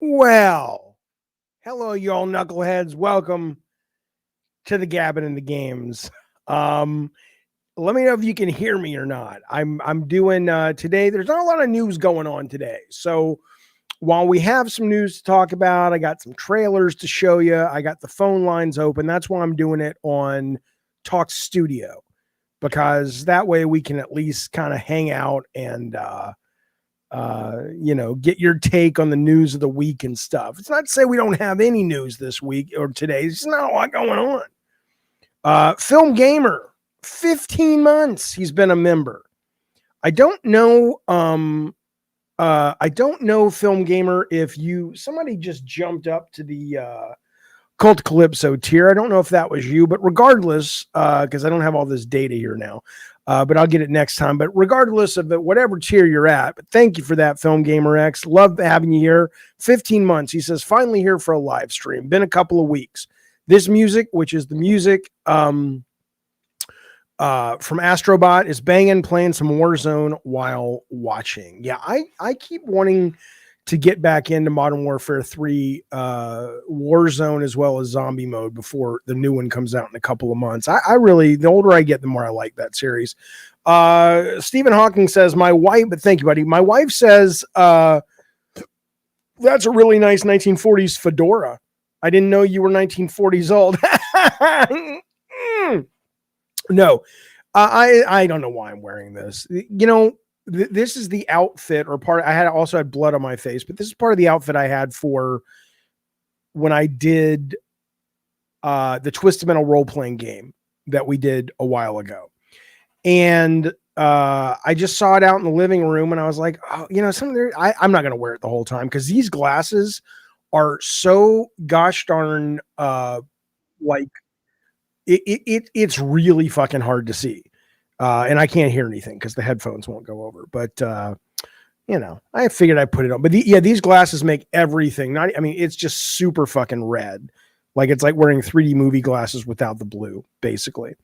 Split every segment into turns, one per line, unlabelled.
Well, hello, y'all knuckleheads. Welcome to the Gabbin' and the Games. Um, Let me know if you can hear me or not. I'm doing today. There's not a lot of news going on today, so while we have some news to talk about, I got some trailers to show you. I got the phone lines open. That's why I'm doing it on Talk Studio, because that way we can at least kind of hang out and get your take on the news of the week and stuff. It's not to say we don't have any news this week or today. There's not a lot going on. Film Gamer, 15 months he's been a member. I don't know. I don't know, Film Gamer, if somebody just jumped up to the Cult Calypso tier. I don't know if that was you, but regardless, because I don't have all this data here now. But I'll get it next time. But regardless of whatever tier you're at, but thank you for that, Film Gamer X. Love having you here. 15 months. He says, finally here for a live stream. Been a couple of weeks. This music, which is the music from Astrobot, is banging, playing some Warzone while watching. Yeah, I keep wanting to get back into Modern Warfare 3 Warzone as well as Zombie Mode before the new one comes out in a couple of months. I really, the older I get, the more I like that series. Stephen Hawking says, my wife, but thank you, buddy. My wife says, that's a really nice 1940s fedora. I didn't know you were 1940s old. No, I don't know why I'm wearing this. You know, this is the outfit or part. I also had blood on my face, but this is part of the outfit I had for when I did the Twisted Metal role-playing game that we did a while ago. And I just saw it out in the living room and I was like, oh, I'm not going to wear it the whole time because these glasses are so gosh darn like it's really fucking hard to see. And I can't hear anything because the headphones won't go over. But, I figured I'd put it on. But these glasses make everything. It's just super fucking red. Like it's like wearing 3D movie glasses without the blue, basically.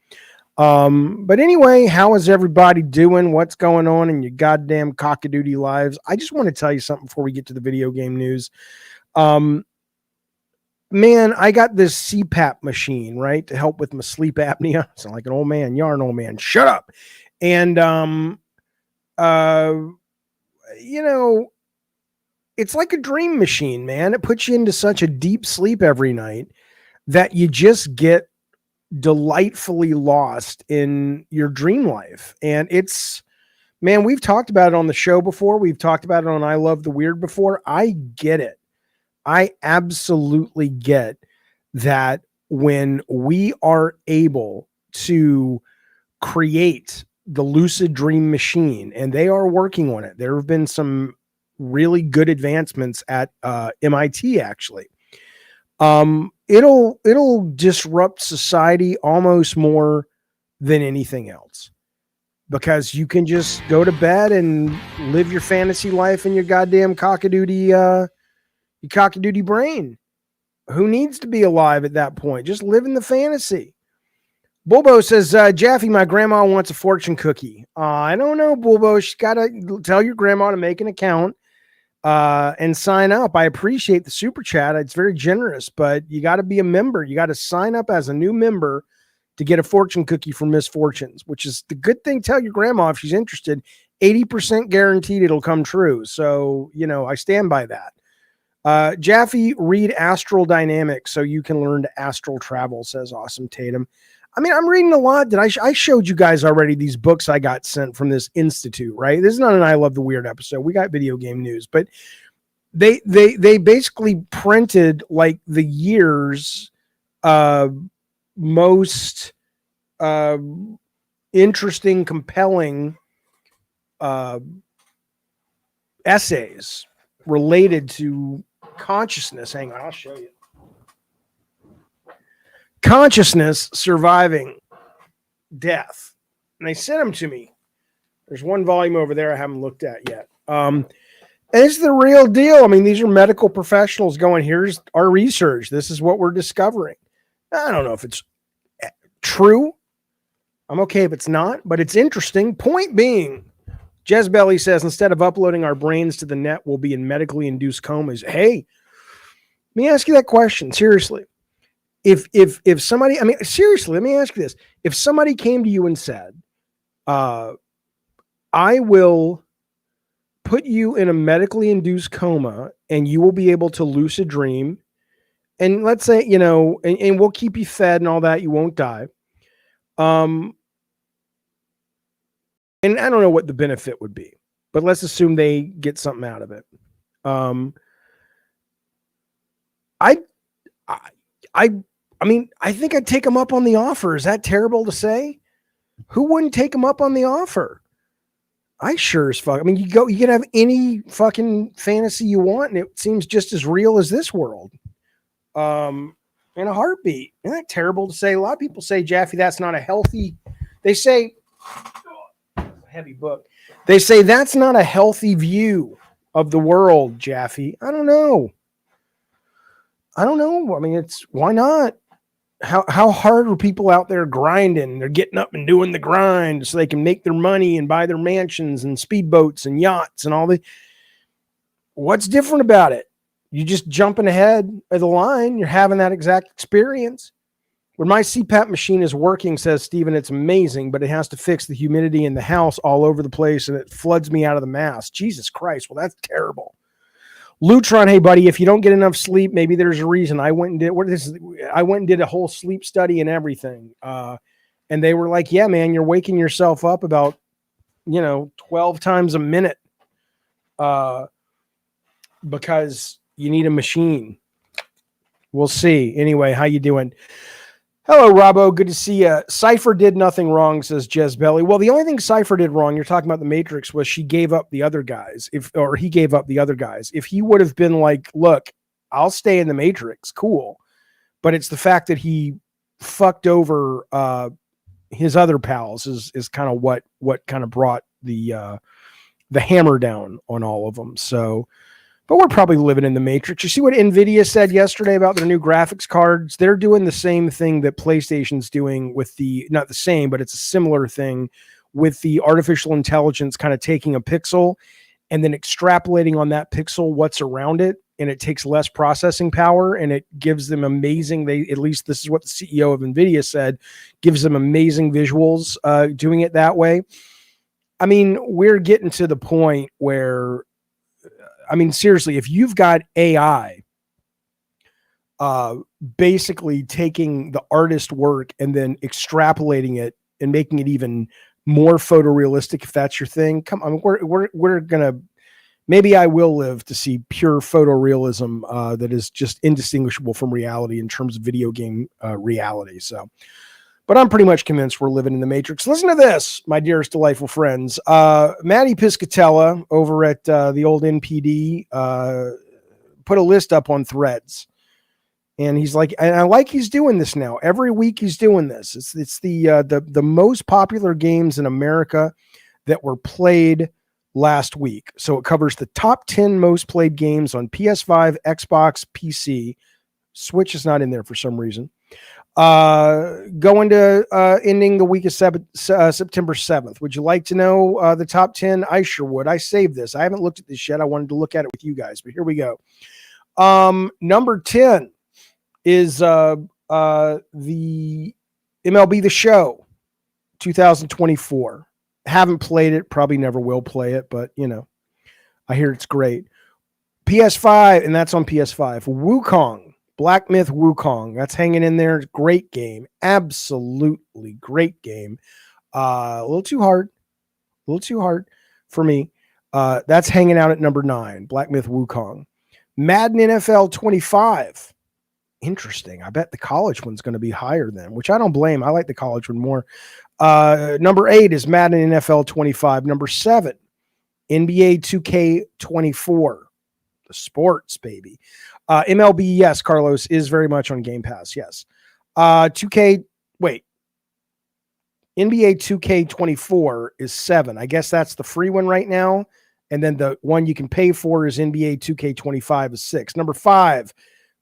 But anyway, how is everybody doing? What's going on in your goddamn cockadoodie lives? I just want to tell you something before we get to the video game news. Man, I got this CPAP machine, right, to help with my sleep apnea. I sound like an old man. You're an old man. Shut up. And, it's like a dream machine, man. It puts you into such a deep sleep every night that you just get delightfully lost in your dream life. And man, we've talked about it on the show before. We've talked about it on I Love the Weird before. I get it. I absolutely get that when we are able to create the lucid dream machine, and they are working on it. There have been some really good advancements at MIT, actually. It'll disrupt society almost more than anything else, because you can just go to bed and live your fantasy life in your goddamn cockadoodie brain. Who needs to be alive at that point? Just live in the fantasy. Bulbo says, Jaffe, my grandma wants a fortune cookie. I don't know, Bulbo. She's got to tell your grandma to make an account and sign up. I appreciate the super chat. It's very generous, but you got to be a member. You got to sign up as a new member to get a fortune cookie from Miss Fortunes, which is the good thing. Tell your grandma if she's interested. 80% guaranteed it'll come true. So, I stand by that. Jaffe, read Astral Dynamics so you can learn to astral travel, says Awesome Tatum. I'm reading a lot. I showed you guys already these books I got sent from this institute, right? This is not an I Love the Weird episode. We got video game news, but they basically printed like the year's most interesting, compelling essays related to consciousness. Hang on, I'll show you. Consciousness surviving death. And they sent them to me. There's one volume over there I haven't looked at yet. And it's the real deal. These are medical professionals going, here's our research. This is what we're discovering. I don't know if it's true. I'm okay if it's not, but it's interesting. Point being, Jezbelly says, instead of uploading our brains to the net, we'll be in medically induced comas. Hey, Let me ask you that question seriously. If somebody, I mean, seriously, let me ask you this: if somebody came to you and said, "I will put you in a medically induced coma, and you will be able to lucid dream, and let's say and we'll keep you fed and all that, you won't die," and I don't know what the benefit would be, but let's assume they get something out of it. I, I, I mean, I think I'd take them up on the offer. Is that terrible to say? Who wouldn't take them up on the offer? I sure as fuck. I mean, you can have any fucking fantasy you want, and it seems just as real as this world. In a heartbeat. Isn't that terrible to say? A lot of people say, Jaffe, that's not a healthy. They say, heavy book. They say that's not a healthy view of the world, Jaffe. I don't know. I mean, it's why not? How hard are people out there grinding? They're getting up and doing the grind so they can make their money and buy their mansions and speedboats and yachts and all the. What's different about it? You just jumping ahead of the line. You're having that exact experience. When my CPAP machine is working, says Steven, it's amazing, but it has to fix the humidity in the house all over the place and it floods me out of the mask. Jesus Christ. Well, that's terrible. Lutron, hey buddy, if you don't get enough sleep, maybe there's a reason. I went and did a whole sleep study and everything. And they were like, yeah, man, you're waking yourself up about, 12 times a minute. Because you need a machine. We'll see. Anyway, how you doing? Hello, Robbo. Good to see you. Cypher did nothing wrong, says Jez Belly. Well, the only thing Cypher did wrong, you're talking about the Matrix, was she gave up the other guys. Or he gave up the other guys. If he would have been like, look, I'll stay in the Matrix, cool. But it's the fact that he fucked over his other pals is kind of what kind of brought the hammer down on all of them. So, but we're probably living in the Matrix. You see what NVIDIA said yesterday about their new graphics cards? They're doing the same thing that PlayStation's doing with not the same, but it's a similar thing with the artificial intelligence kind of taking a pixel and then extrapolating on that pixel what's around it. And it takes less processing power and it gives them amazing, at least this is what the CEO of NVIDIA said, gives them amazing visuals doing it that way. I mean, we're getting to the point where, I mean, seriously, if you've got AI basically taking the artist work and then extrapolating it and making it even more photorealistic, if that's your thing, come on, we're gonna, maybe I will live to see pure photorealism that is just indistinguishable from reality in terms of video game reality. So, but I'm pretty much convinced we're living in the Matrix. Listen to this, my dearest, delightful friends. Matty Piscatella over at the old NPD put a list up on Threads. And he's like, and I like he's doing this now. Every week he's doing this. It's the most popular games in America that were played last week. So it covers the top 10 most played games on PS5, Xbox, PC. Switch is not in there for some reason. Going to ending the week of September 7th. Would you like to know the top 10? I sure would. I saved this. I haven't looked at this yet. I wanted to look at it with you guys, but here we go. Number 10 is the MLB The Show 2024. Haven't played it, probably never will play it, but I hear it's great. PS5, and that's on PS5. Wukong. Black Myth Wukong. That's hanging in there. Great game. Absolutely great game. A little too hard for me. That's hanging out at number 9. Black Myth Wukong. Madden NFL 25. Interesting. I bet the college one's going to be higher then, which I don't blame. I like the college one more. Number 8 is Madden NFL 25. Number 7, NBA 2K24. The sports, baby. MLB, yes, Carlos, is very much on Game Pass, yes. NBA 2K24 is 7. I guess that's the free one right now. And then the one you can pay for is NBA 2K25 is 6. Number 5,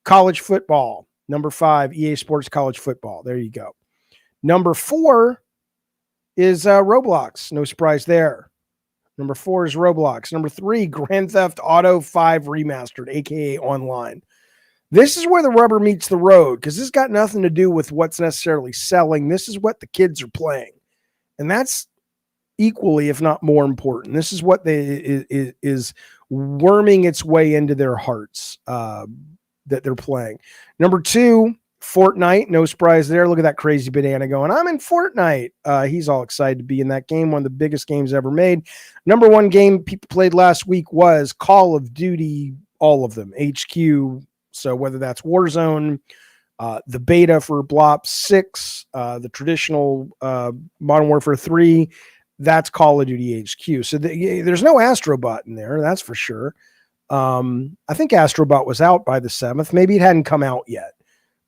college football. Number 5, EA Sports College Football. There you go. Number 4 is Roblox. No surprise there. Number 4 is Roblox. Number 3, Grand Theft Auto 5 Remastered, aka Online. This is where the rubber meets the road, because this has got nothing to do with what's necessarily selling. This is what the kids are playing. And that's equally, if not more important. This is what is worming its way into their hearts that they're playing. Number 2, Fortnite. No surprise there. Look at that crazy banana going, I'm in Fortnite. He's all excited to be in that game, one of the biggest games ever made. Number 1 game people played last week was Call of Duty, all of them, HQ. So whether that's Warzone, the beta for Blop 6, the traditional Modern Warfare 3, that's Call of Duty HQ. So there's no Astrobot in there, that's for sure. I think Astrobot was out by the 7th. Maybe it hadn't come out yet.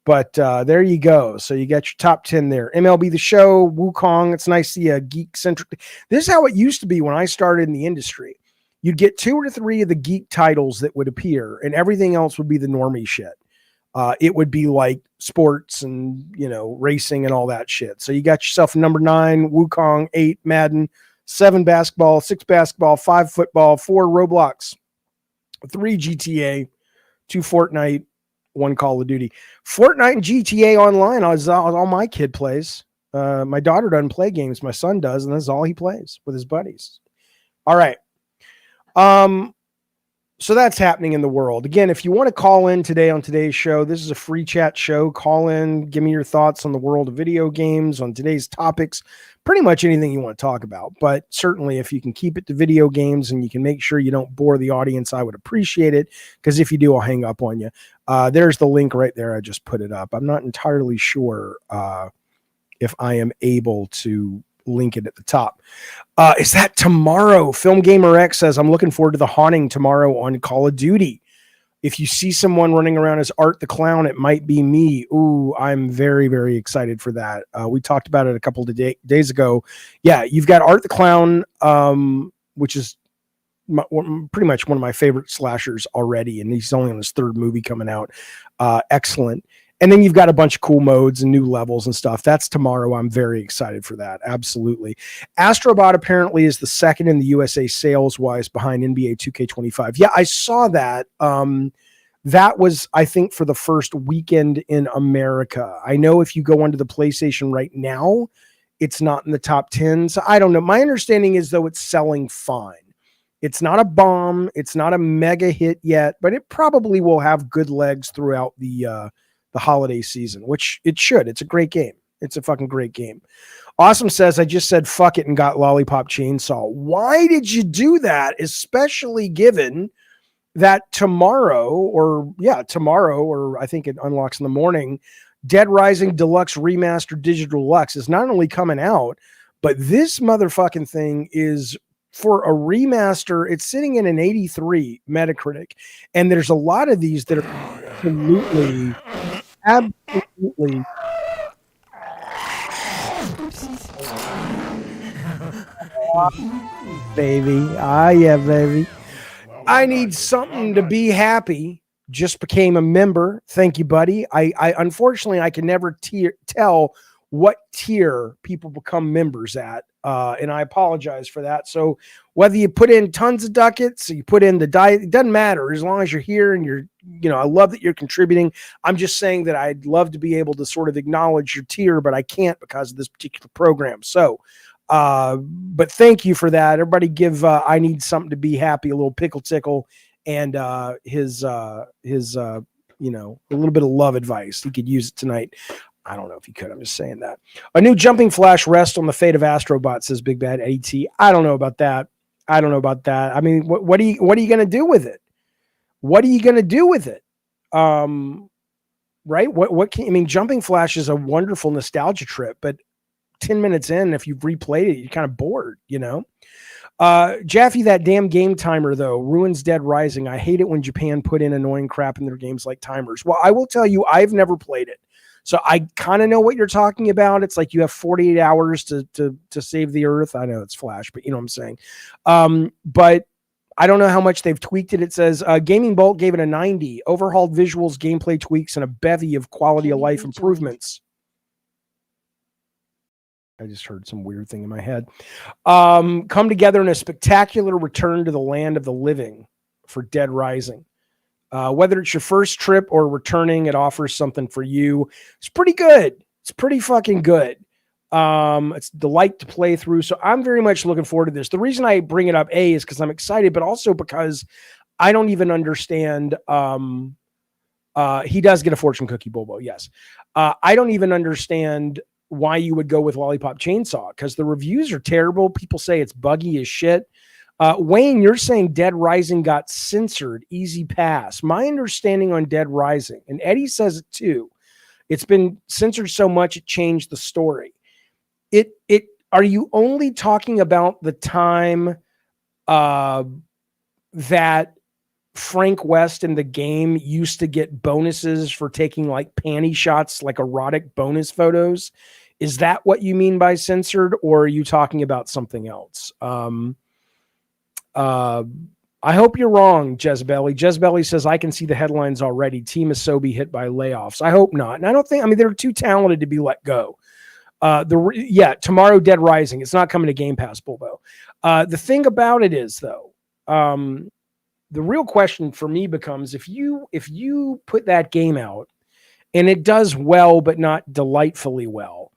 But there you go. So you got your top 10 there. MLB The Show, Wukong. It's nice to see a geek-centric. This is how it used to be when I started in the industry. You'd get 2 or 3 of the geek titles that would appear, and everything else would be the normie shit. It would be like sports and, racing and all that shit. So you got yourself number 9, Wukong, 8, Madden, 7, basketball, 6, basketball, 5, football, 4, Roblox, 3, GTA, 2, Fortnite, 1, Call of Duty. Fortnite and GTA Online is all my kid plays. My daughter doesn't play games. My son does, and that's all he plays with his buddies. All right. So that's happening in the world. Again, if you want to call in today on today's show, this is a free chat show. Call in, give me your thoughts on the world of video games, on today's topics, pretty much anything you want to talk about. But certainly if you can keep it to video games and you can make sure you don't bore the audience, I would appreciate it, because if you do, I'll hang up on you. There's the link right there. I just put it up. I'm not entirely sure if I am able to link it at the top. Is that tomorrow? Film Gamer X says, I'm looking forward to the haunting tomorrow on Call of Duty. If you see someone running around as Art the Clown, it might be me. Ooh, I'm very, very excited for that. We talked about it a couple of days ago. Yeah, you've got Art the Clown, which is pretty much one of my favorite slashers already, and he's only on his 3rd movie coming out. Excellent. And then you've got a bunch of cool modes and new levels and stuff. That's tomorrow. I'm very excited for that. Absolutely. Astrobot apparently is the 2nd in the USA sales-wise behind NBA 2K25. Yeah, I saw that. That was, I think, for the first weekend in America. I know if you go onto the PlayStation right now, it's not in the top 10. So I don't know. My understanding is, though, it's selling fine. It's not a bomb. It's not a mega hit yet, but it probably will have good legs throughout the holiday season, which it should. It's a great game. It's a fucking great game. Awesome says, I just said fuck it and got Lollipop Chainsaw. Why did you do that? Especially given that tomorrow, or I think it unlocks in the morning, Dead Rising Deluxe Remastered Digital Deluxe is not only coming out, but this motherfucking thing is, for a remaster, it's sitting in an 83 Metacritic. And there's a lot of these that are absolutely baby. Yeah, baby. I need something to be happy. Just became a member. Thank you, buddy. I unfortunately I can never tell what tier people become members at. And I apologize for that. So whether you put in tons of ducats, you put in the diet, it doesn't matter as long as you're here and you're, I love that you're contributing. I'm just saying that I'd love to be able to sort of acknowledge your tier, but I can't because of this particular program. So, but thank you for that. Everybody give, I Need Something to Be Happy a little pickle tickle and his a little bit of love advice. He could use it tonight. I don't know if he could. I'm just saying that. A new jumping flash rests on the fate of Astrobot, says Big Bad AT. I don't know about that. I mean, what are you going to do with it? What are you going to do with it? Right? Jumping Flash is a wonderful nostalgia trip, but 10 minutes in, if you've replayed it, you're kind of bored, Jaffe, that damn game timer, though, ruins Dead Rising. I hate it when Japan put in annoying crap in their games like timers. Well, I will tell you, I've never played it. So I kind of know what you're talking about. It's like you have 48 hours to save the earth. I know it's Flash, but you know what I'm saying. But I don't know how much they've tweaked it. It says Gaming Bolt gave it a 90. Overhauled visuals, gameplay tweaks, and a bevy of quality of life improvements. I just heard some weird thing in my head. Come together in a spectacular return to the land of the living for Dead Rising. Whether it's your first trip or returning, it offers something for you. It's pretty good. It's pretty fucking good. It's a delight to play through. So I'm very much looking forward to this. The reason I bring it up, A, is because I'm excited, but also because I don't even understand. He does get a fortune cookie, Bobo. Yes. I don't even understand why you would go with Lollipop Chainsaw, because the reviews are terrible. People say it's buggy as shit. Wayne, you're saying Dead Rising got censored. Easy pass. My understanding on Dead Rising, and Eddie says it too, it's been censored so much it changed the story. Are you only talking about the time that Frank West in the game used to get bonuses for taking like panty shots, like erotic bonus photos? Is that what you mean by censored, or are you talking about something else? I hope you're wrong, Jezebeli. Jezebeli says, I can see the headlines already. Team Asobi hit by layoffs. I hope not. And I don't think, I mean, they're too talented to be let go. Tomorrow, Dead Rising. It's not coming to Game Pass, Bulbo. The thing about it is, though, the real question for me becomes, if you put that game out and it does well, but not delightfully well,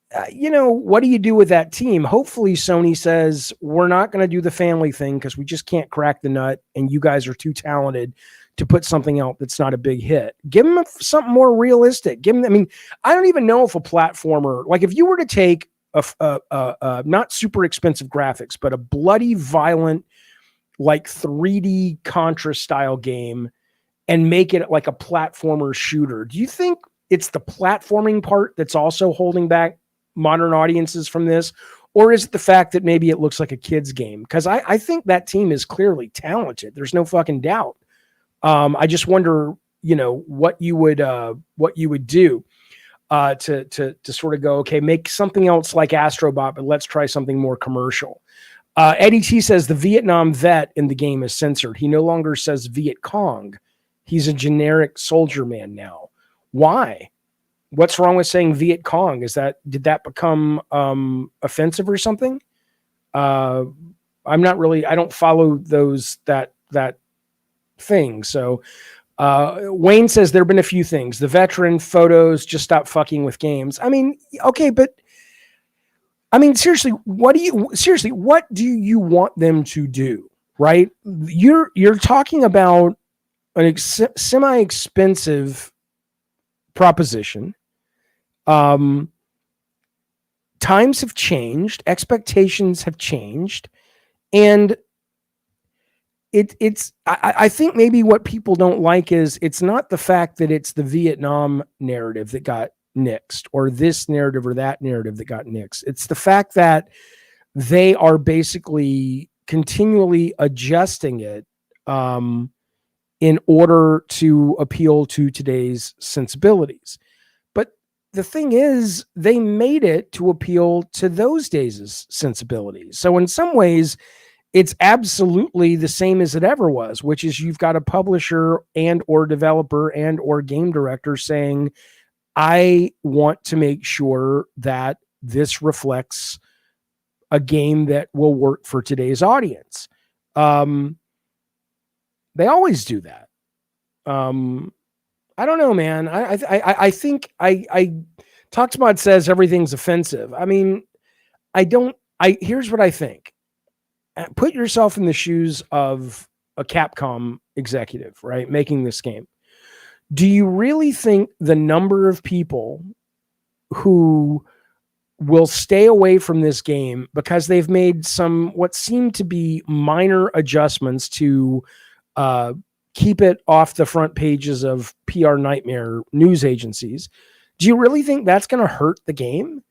what do you do with that team? Hopefully Sony says, we're not going to do the family thing because we just can't crack the nut and you guys are too talented to put something out that's not a big hit. Give them something more realistic. I don't even know if a platformer, like if you were to take a not super expensive graphics, but a bloody, violent, like 3D Contra style game and make it like a platformer shooter, do you think it's the platforming part that's also holding back modern audiences from this? Or is it the fact that maybe it looks like a kid's game? Because I think that team is clearly talented. There's no fucking doubt. I just wonder, what you would do to sort of go, okay, make something else like Astrobot, but let's try something more commercial. Eddie T says the Vietnam vet in the game is censored. He no longer says Viet Cong. He's a generic soldier man now. Why? What's wrong with saying Viet Cong? Did that become offensive or something? I don't follow that thing. So Wayne says there have been a few things. The veteran photos, just stop fucking with games. I mean, okay, but seriously, what do you want them to do? Right? You're talking about a semi-expensive proposition. Times have changed, expectations have changed, and I think maybe what people don't like is it's not the fact that it's the Vietnam narrative that got nixed or this narrative or that narrative that got nixed. It's the fact that they are basically continually adjusting it in order to appeal to today's sensibilities. But the thing is, they made it to appeal to those days' sensibilities. So in some ways, it's absolutely the same as it ever was, which is you've got a publisher and or developer and or game director saying, I want to make sure that this reflects a game that will work for today's audience. They always do that. I don't know, man. I think Toxmod says everything's offensive. I mean, here's what I think. Put yourself in the shoes of a Capcom executive, right? Making this game. Do you really think the number of people who will stay away from this game because they've made some what seem to be minor adjustments to keep it off the front pages of PR nightmare news agencies? Do you really think that's going to hurt the game?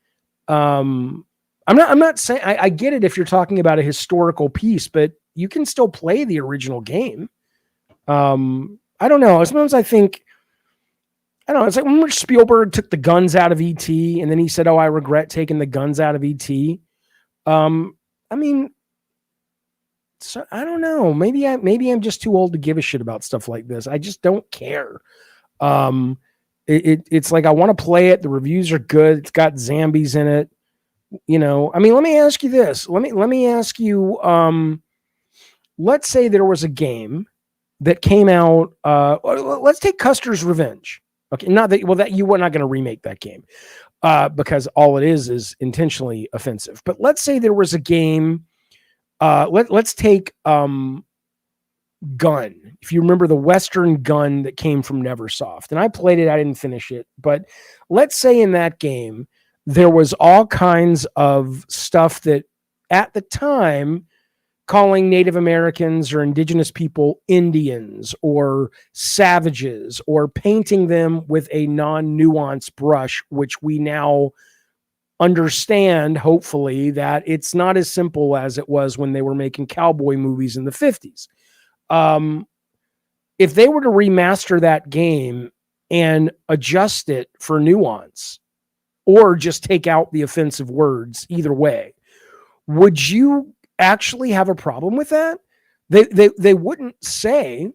I'm not saying I get it if you're talking about a historical piece, but you can still play the original game. I don't know. Sometimes I think, I don't know. It's like when Spielberg took the guns out of E.T. and then he said, "Oh, I regret taking the guns out of E.T." So I don't know. Maybe I'm just too old to give a shit about stuff like this. I just don't care. It's like I want to play it. The reviews are good. It's got zombies in it. Let me ask you this. Let me ask you. Let's say there was a game that came out. Let's take Custer's Revenge. Okay, not that, well, that you were not going to remake that game because all it is intentionally offensive. But let's say there was a game. Let's take Gun. If you remember the Western Gun that came from Neversoft, and I played it, I didn't finish it, but let's say in that game there was all kinds of stuff that at the time calling Native Americans or indigenous people Indians or savages, or painting them with a non-nuanced brush, which we now understand, hopefully, that it's not as simple as it was when they were making cowboy movies in the 50s. If they were to remaster that game and adjust it for nuance, or just take out the offensive words, either way, would you actually have a problem with that? They wouldn't say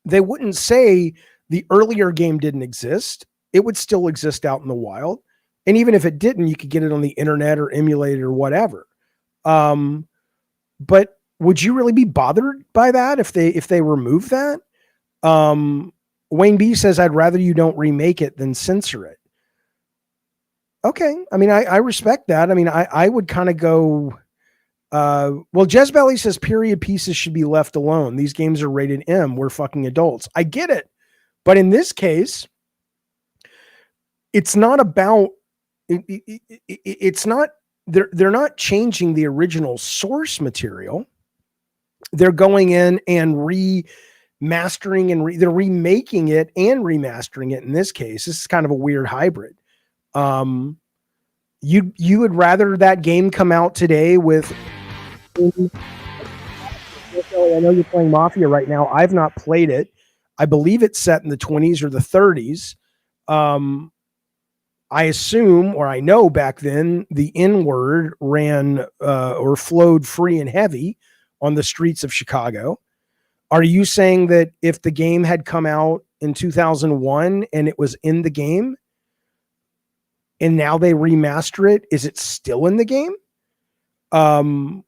the earlier game didn't exist. It would still exist out in the wild. And even if it didn't, you could get it on the internet or emulate it or whatever. But would you really be bothered by that if they remove that? Wayne B says, I'd rather you don't remake it than censor it. Okay. I mean, I respect that. I mean, I would kind of go, well, Jezbelly says period pieces should be left alone. These games are rated M. We're fucking adults. I get it. But in this case, it's not about, it's not, they're not changing the original source material. They're going in and remastering and they're remaking it and remastering it. In this case, this is kind of a weird hybrid. You would rather that game come out today with, I know you're playing Mafia right now. I've not played it. I believe it's set in the 20s or the 30s. I assume, or I know back then, the N-word ran or flowed free and heavy on the streets of Chicago. Are you saying that if the game had come out in 2001 and it was in the game, and now they remaster it, is it still in the game?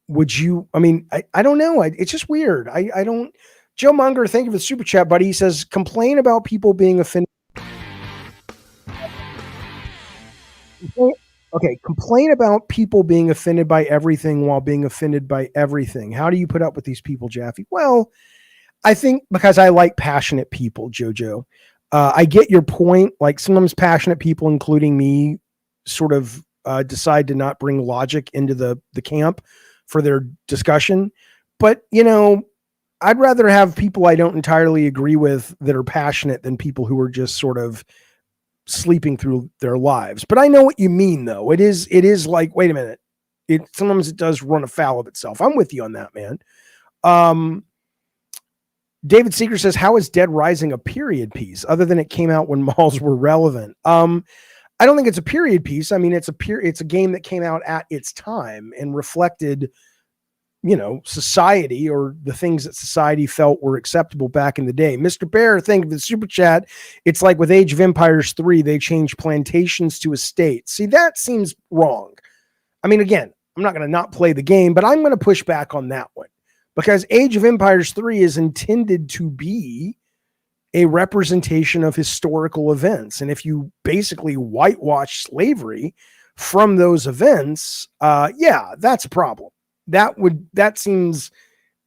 Would you, I mean, I don't know. It's just weird. I don't, Joe Munger, thank you for the super chat, buddy. He says, complain about people being offended. Okay. Complain about people being offended by everything while being offended by everything. How do you put up with these people, Jaffe? Well, I think because I like passionate people, Jojo. I get your point. Like sometimes passionate people, including me, sort of decide to not bring logic into the camp for their discussion. But, you know, I'd rather have people I don't entirely agree with that are passionate than people who are just sort of sleeping through their lives. But I know what you mean, though. It is like, wait a minute. Sometimes it does run afoul of itself. I'm with you on that, man. David Seeger says, how is Dead Rising a period piece other than it came out when malls were relevant? I don't think it's a period piece. I mean, it's a game that came out at its time and reflected, you know, society or the things that society felt were acceptable back in the day. Mr. Bear, thank you for the super chat. It's like with Age of Empires 3, they changed plantations to estates. See, that seems wrong. I mean, again, I'm not going to not play the game, but I'm going to push back on that one because Age of Empires 3 is intended to be a representation of historical events. And if you basically whitewash slavery from those events, yeah, that's a problem. That seems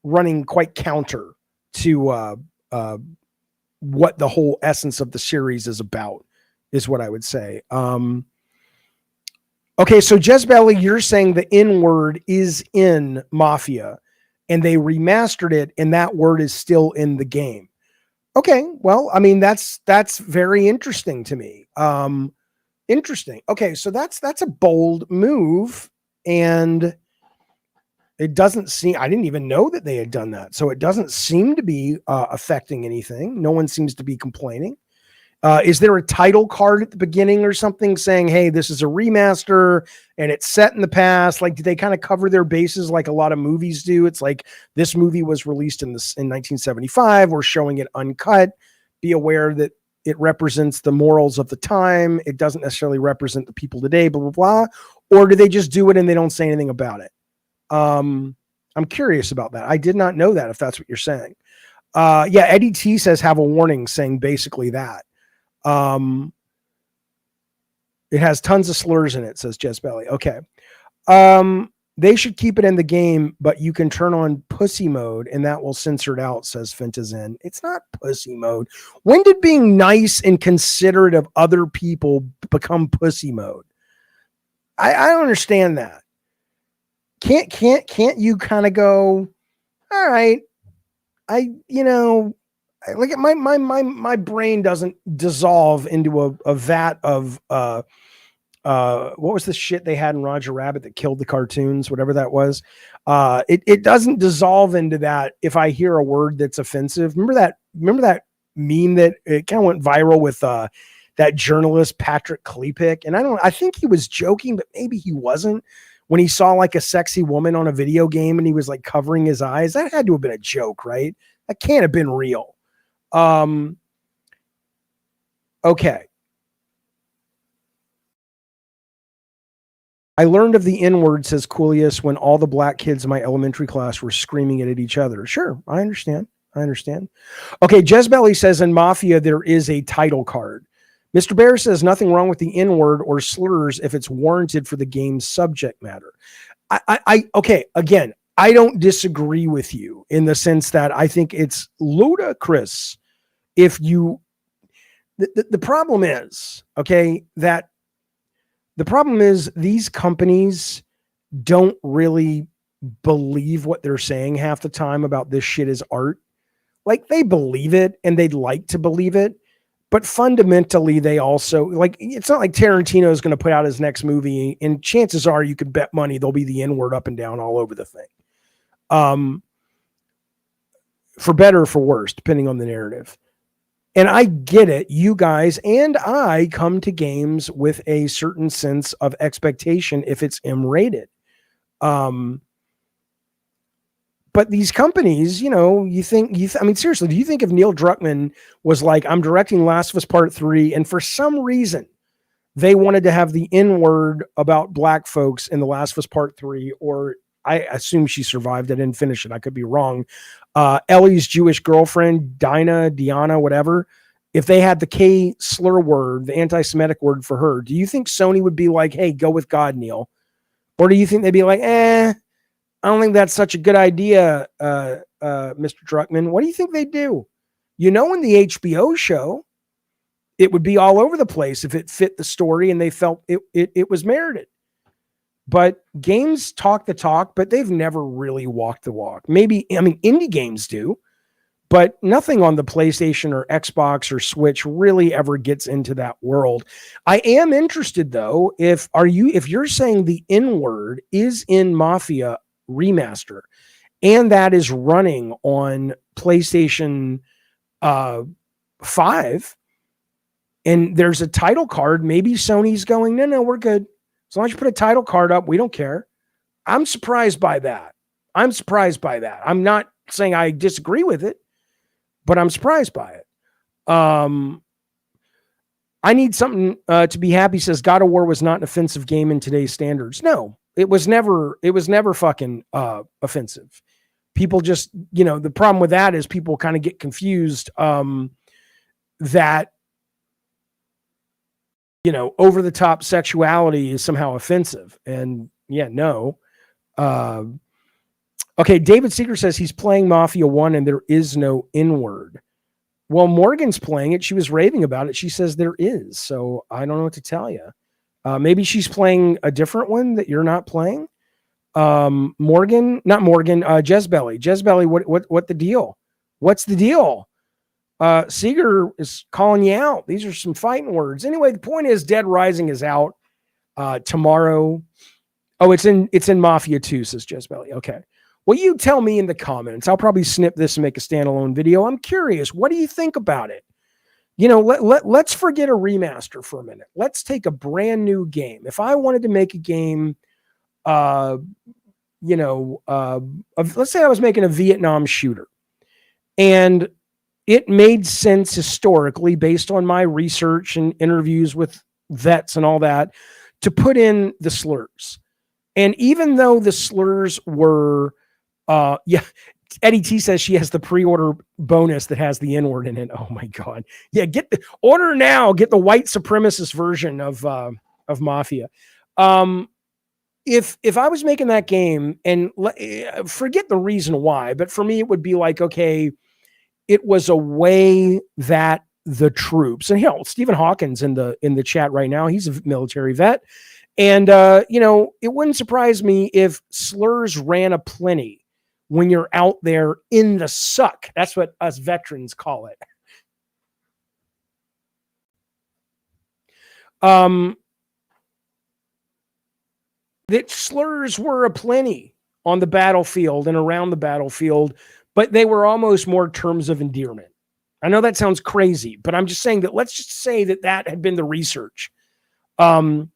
running quite counter to what the whole essence of the series is about, is what I would say. Okay, so Jezbelly, you're saying the N-word is in Mafia and they remastered it and that word is still in the game. Okay, well, I mean, that's very interesting to me. Interesting. Okay, so that's a bold move, and it doesn't seem, I didn't even know that they had done that. So it doesn't seem to be affecting anything. No one seems to be complaining. Is there a title card at the beginning or something saying, hey, this is a remaster and it's set in the past? Like, did they kind of cover their bases like a lot of movies do? It's like this movie was released in 1975. We're showing it uncut. Be aware that it represents the morals of the time. It doesn't necessarily represent the people today, blah, blah, blah. Or do they just do it and they don't say anything about it? I'm curious about that. I did not know that, if that's what you're saying. Yeah, Eddie T says have a warning, saying basically that. It has tons of slurs in it, says Jess Belly. Okay. They should keep it in the game, but you can turn on pussy mode and that will censor it out, says Fintazin. It's not pussy mode. When did being nice and considerate of other people become pussy mode? I don't understand that. Can't you kind of go, all right, look at my brain doesn't dissolve into a vat of what was the shit they had in Roger Rabbit that killed the cartoons, whatever that was. It doesn't dissolve into that if I hear a word that's offensive. Remember that meme that it kind of went viral with that journalist Patrick Klepek? And I think he was joking, but maybe he wasn't, when he saw like a sexy woman on a video game and he was like covering his eyes. That had to have been a joke, right? That can't have been real. Okay. I learned of the N-word, says Coolius, when all the black kids in my elementary class were screaming it at each other. Sure, I understand. Okay, Jezbelly says in Mafia there is a title card. Mr. Bear says nothing wrong with the N-word or slurs if it's warranted for the game's subject matter. Okay, again, I don't disagree with you in the sense that I think it's ludicrous if you... The problem is, okay, that the problem is these companies don't really believe what they're saying half the time about this shit is art. Like, they believe it and they'd like to believe it, but fundamentally they also, like, it's not like Tarantino is going to put out his next movie and chances are you could bet money there'll be the N-word up and down all over the thing. For better or for worse, depending on the narrative. And I get it. You guys and I come to games with a certain sense of expectation if it's M-rated. But these companies, I mean, seriously, do you think if Neil Druckmann was like, I'm directing Last of Us Part 3, and for some reason they wanted to have the N-word about black folks in The Last of Us Part 3, or I assume she survived, I didn't finish it, I could be wrong, Ellie's Jewish girlfriend, Diana, whatever, if they had the K slur word, the anti-Semitic word for her, do you think Sony would be like, hey, go with God, Neil? Or do you think they'd be like, I don't think that's such a good idea, Mr. Druckmann? What do you think they'd do? In the HBO show, it would be all over the place if it fit the story and they felt it was merited. But games talk the talk, but they've never really walked the walk. Maybe, indie games do, but nothing on the PlayStation or Xbox or Switch really ever gets into that world. I am interested though, if you're saying the N-word is in Mafia Remaster and that is running on PlayStation 5 and there's a title card, maybe Sony's going, no, we're good. As long as you put a title card up, we don't care. I'm surprised by that. I'm not saying I disagree with it, but I'm surprised by it. I need something to be happy, says God of War was not an offensive game in today's standards. No, it was never fucking offensive. People just, the problem with that is people kind of get confused that over the top sexuality is somehow offensive. And no. Okay. David Seeger says he's playing Mafia 1 and there is no N-word. Well, Morgan's playing it. She was raving about it. She says there is. So I don't know what to tell you. Maybe she's playing a different one that you're not playing. Jezbelly. Jezbelly, what the deal? What's the deal? Seeger is calling you out. These are some fighting words. Anyway, the point is Dead Rising is out tomorrow. Oh, it's in Mafia 2, says Jezbelly. Okay. Well, you tell me in the comments. I'll probably snip this and make a standalone video. I'm curious. What do you think about it? Let's forget a remaster for a minute. Let's take a brand new game. If I wanted to make a game, let's say I was making a Vietnam shooter and it made sense historically based on my research and interviews with vets and all that to put in the slurs. And even though the slurs were, Eddie T says she has the pre-order bonus that has the N-word in it. Oh my God. Yeah. Order now, get the white supremacist version of Mafia. If I was making that game, and forget the reason why, but for me, it would be like, okay, it was a way that the troops, and hell, Stephen Hawkins in the chat right now, he's a military vet. And, it wouldn't surprise me if slurs ran aplenty when you're out there in the suck. That's what us veterans call it. That slurs were aplenty on the battlefield and around the battlefield, but they were almost more terms of endearment. I know that sounds crazy, but I'm just saying that let's just say that had been the research. And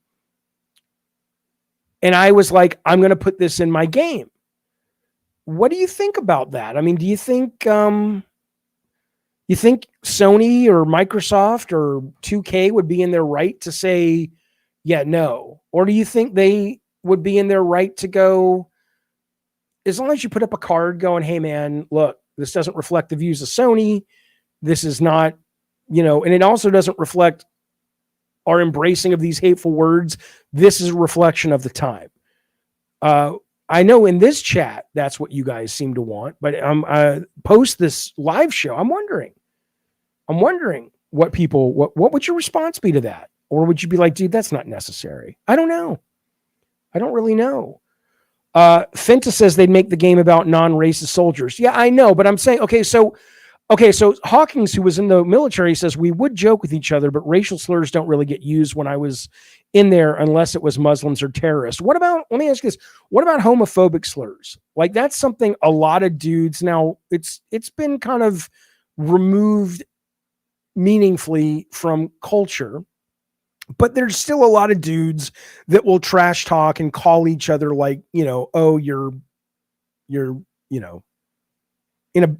I was like, I'm going to put this in my game. What do you think about that? I mean, do you think Sony or Microsoft or 2K would be in their right to say, yeah, no? Or do you think they would be in their right to go, as long as you put up a card going, hey man, look, this doesn't reflect the views of Sony. This is not, and it also doesn't reflect our embracing of these hateful words. This is a reflection of the time. I know in this chat, that's what you guys seem to want, but post this live show. I'm wondering what would your response be to that? Or would you be like, dude, that's not necessary? I don't know. I don't really know. Fenta says they'd make the game about non-racist soldiers. Yeah, I know, but I'm saying, okay, so Hawkins, who was in the military, says we would joke with each other, but racial slurs don't really get used when I was in there unless it was Muslims or terrorists. Let me ask you this. What about homophobic slurs? Like, that's something a lot of dudes, now it's been kind of removed meaningfully from culture, but there's still a lot of dudes that will trash talk and call each other like, oh, you're in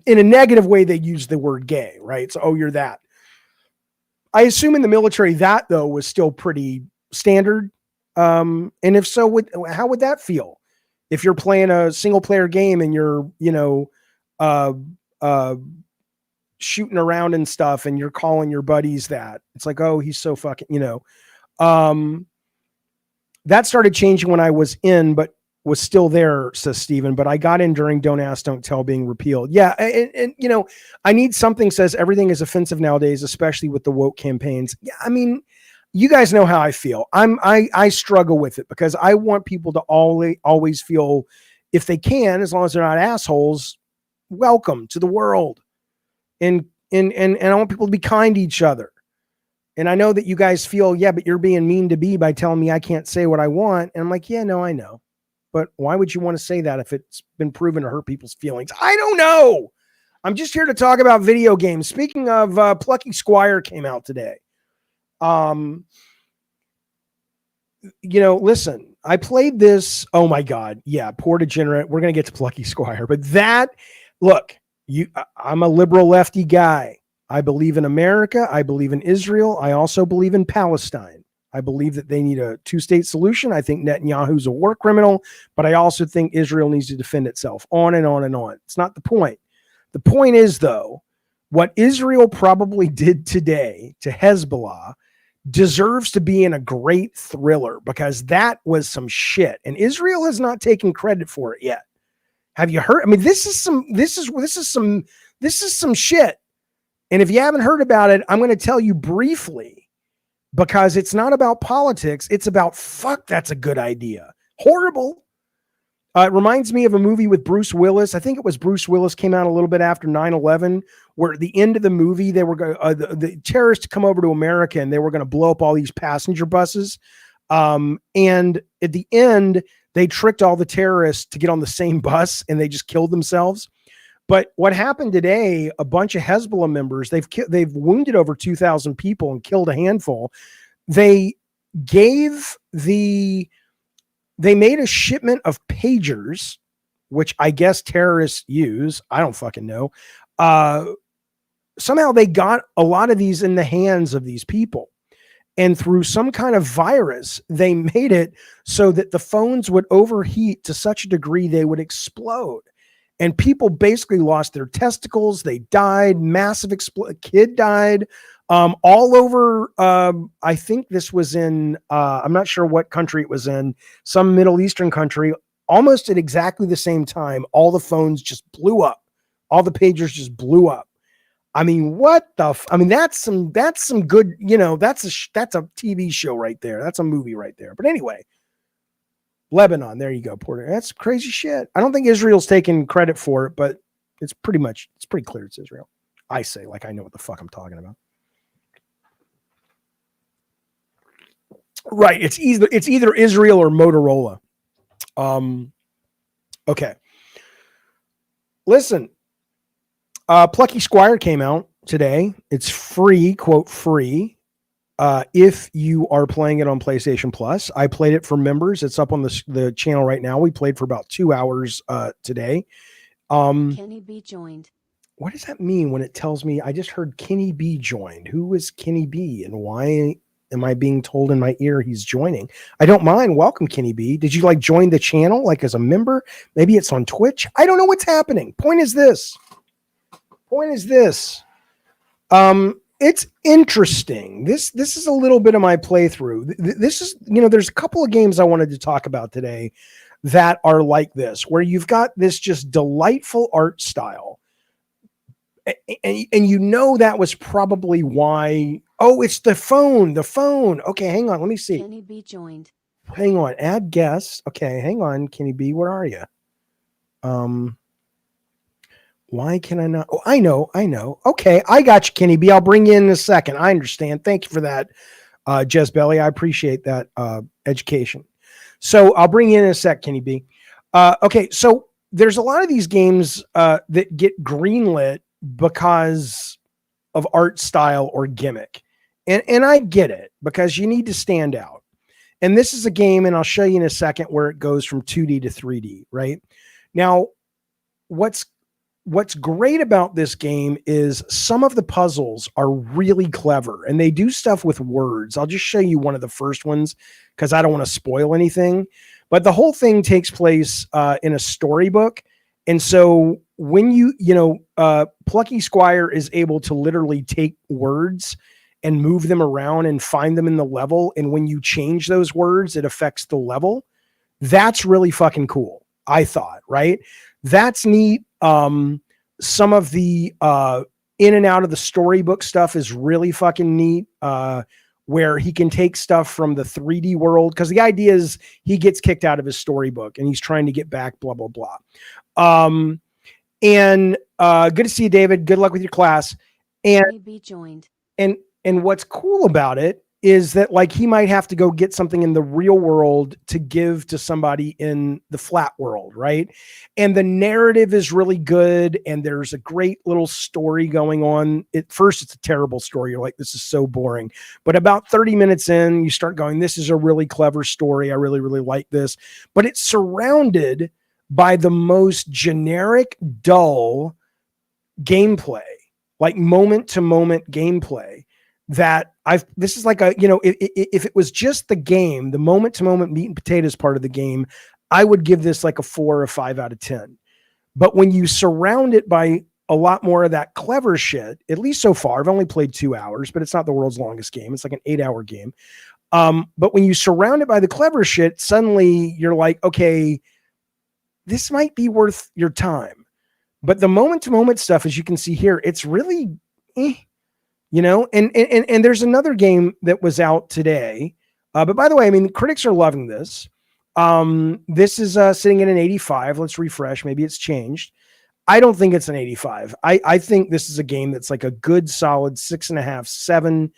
a negative way. They use the word gay, right? So, oh, you're that. I assume in the military that though was still pretty standard. And if so, how would that feel if you're playing a single player game and you're, shooting around and stuff and you're calling your buddies that? It's like, oh, he's so fucking, that started changing when I was in, but was still there, says Steven, but I got in during Don't Ask, Don't Tell being repealed. Yeah. And I need something, says everything is offensive nowadays, especially with the woke campaigns. Yeah. I mean, you guys know how I feel. I struggle with it because I want people to always feel, if they can, as long as they're not assholes, welcome to the world. And I want people to be kind to each other. And I know that you guys feel, yeah, but you're being mean to me by telling me I can't say what I want. And I'm like, yeah, no, I know. But why would you want to say that if it's been proven to hurt people's feelings? I don't know. I'm just here to talk about video games. Speaking of, Plucky Squire came out today. Listen, I played this. Oh my God. Yeah. Poor degenerate. We're going to get to Plucky Squire, but look, I'm a liberal lefty guy. I believe in America. I believe in Israel. I also believe in Palestine. I believe that they need a two-state solution. I think Netanyahu's a war criminal, but I also think Israel needs to defend itself, on and on and on. It's not the point. The point is, though, what Israel probably did today to Hezbollah deserves to be in a great thriller, because that was some shit. And Israel has not taken credit for it yet. Have you heard? I mean, this is some shit. And if you haven't heard about it, I'm going to tell you briefly, because it's not about politics. It's about, fuck, that's a good idea. Horrible. It reminds me of a movie with Bruce Willis. I think it was Bruce Willis, came out a little bit after 9/11, where at the end of the movie, they were going the terrorists come over to America and they were going to blow up all these passenger buses. And at the end, they tricked all the terrorists to get on the same bus and they just killed themselves. But what happened today, a bunch of Hezbollah members, they've wounded over 2,000 people and killed a handful. They made a shipment of pagers, which I guess terrorists use. I don't fucking know. Somehow they got a lot of these in the hands of these people. And through some kind of virus, they made it so that the phones would overheat to such a degree they would explode. and people basically lost their testicles. They died. Massive kid died. All over. I think this was in. I'm not sure what country it was in. Some Middle Eastern country. Almost at exactly the same time, all the phones just blew up. All the pagers just blew up. I mean, what the? I mean, that's some good. That's a TV show right there. That's a movie right there. But anyway, Lebanon. There you go, Porter. That's crazy shit. I don't think Israel's taking credit for it, but it's pretty clear it's Israel. I say like I know what the fuck I'm talking about. Right. It's either Israel or Motorola. Okay. Listen, Plucky Squire came out today. It's free, quote, free. If you are playing it on PlayStation Plus. I played it for members. It's up on the channel right now. We played for about 2 hours today.
Kenny B joined.
What does that mean when it tells me I just heard Kenny B joined? Who is Kenny B and why am I being told in my ear he's joining? I don't mind. Welcome, Kenny B. Did you like join the channel like as a member? Maybe it's on Twitch. I don't know what's happening. Point is this. It's interesting. This is a little bit of my playthrough. This is, there's a couple of games I wanted to talk about today that are like this, where you've got this just delightful art style. And that was probably why. Oh, it's the phone. Okay, hang on. Let me see.
Kenny B joined.
Hang on. Add guest. Okay, hang on. Kenny B, where are you? Why can I not? Oh, I know. Okay, I got you, Kenny B. I'll bring you in a second. I understand. Thank you for that, Jezbelly. I appreciate that education. So I'll bring you in a sec, Kenny B. Okay, so there's a lot of these games that get greenlit because of art style or gimmick. And I get it, because you need to stand out. And this is a game, and I'll show you in a second, where it goes from 2D to 3D, right? Now, what's great about this game is some of the puzzles are really clever, and they do stuff with words. I'll just show you one of the first ones because I don't want to spoil anything. But the whole thing takes place in a storybook. And so when Plucky Squire is able to literally take words and move them around and find them in the level. And when you change those words, it affects the level. That's really fucking cool, I thought, right? That's neat. Some of the in and out of the storybook stuff is really fucking neat, where he can take stuff from the 3D world, because the idea is he gets kicked out of his storybook and he's trying to get back, blah, blah, blah. And good to see you, David. Good luck with your class. And
be joined.
And what's cool about it is that, like, he might have to go get something in the real world to give to somebody in the flat world, right? And the narrative is really good, and there's a great little story going on. At first, it's a terrible story. You're like, this is so boring. But about 30 minutes in, you start going, this is a really clever story. I really, really like this. But it's surrounded by the most generic, dull gameplay, like moment-to-moment gameplay. This is like if it was just the game, the moment to moment meat and potatoes part of the game, I would give this like a 4 or 5 out of 10. But when you surround it by a lot more of that clever shit, at least so far, I've only played 2 hours, but it's not the world's longest game. It's like an 8-hour game. But when you surround it by the clever shit, suddenly you're like, okay, this might be worth your time. But the moment to moment stuff, as you can see here, it's really, and there's another game that was out today. But by the way, I mean, critics are loving this. This is sitting at an 85. Let's refresh. Maybe it's changed. I don't think it's an 85. I think this is a game that's like a good solid 6.5, 7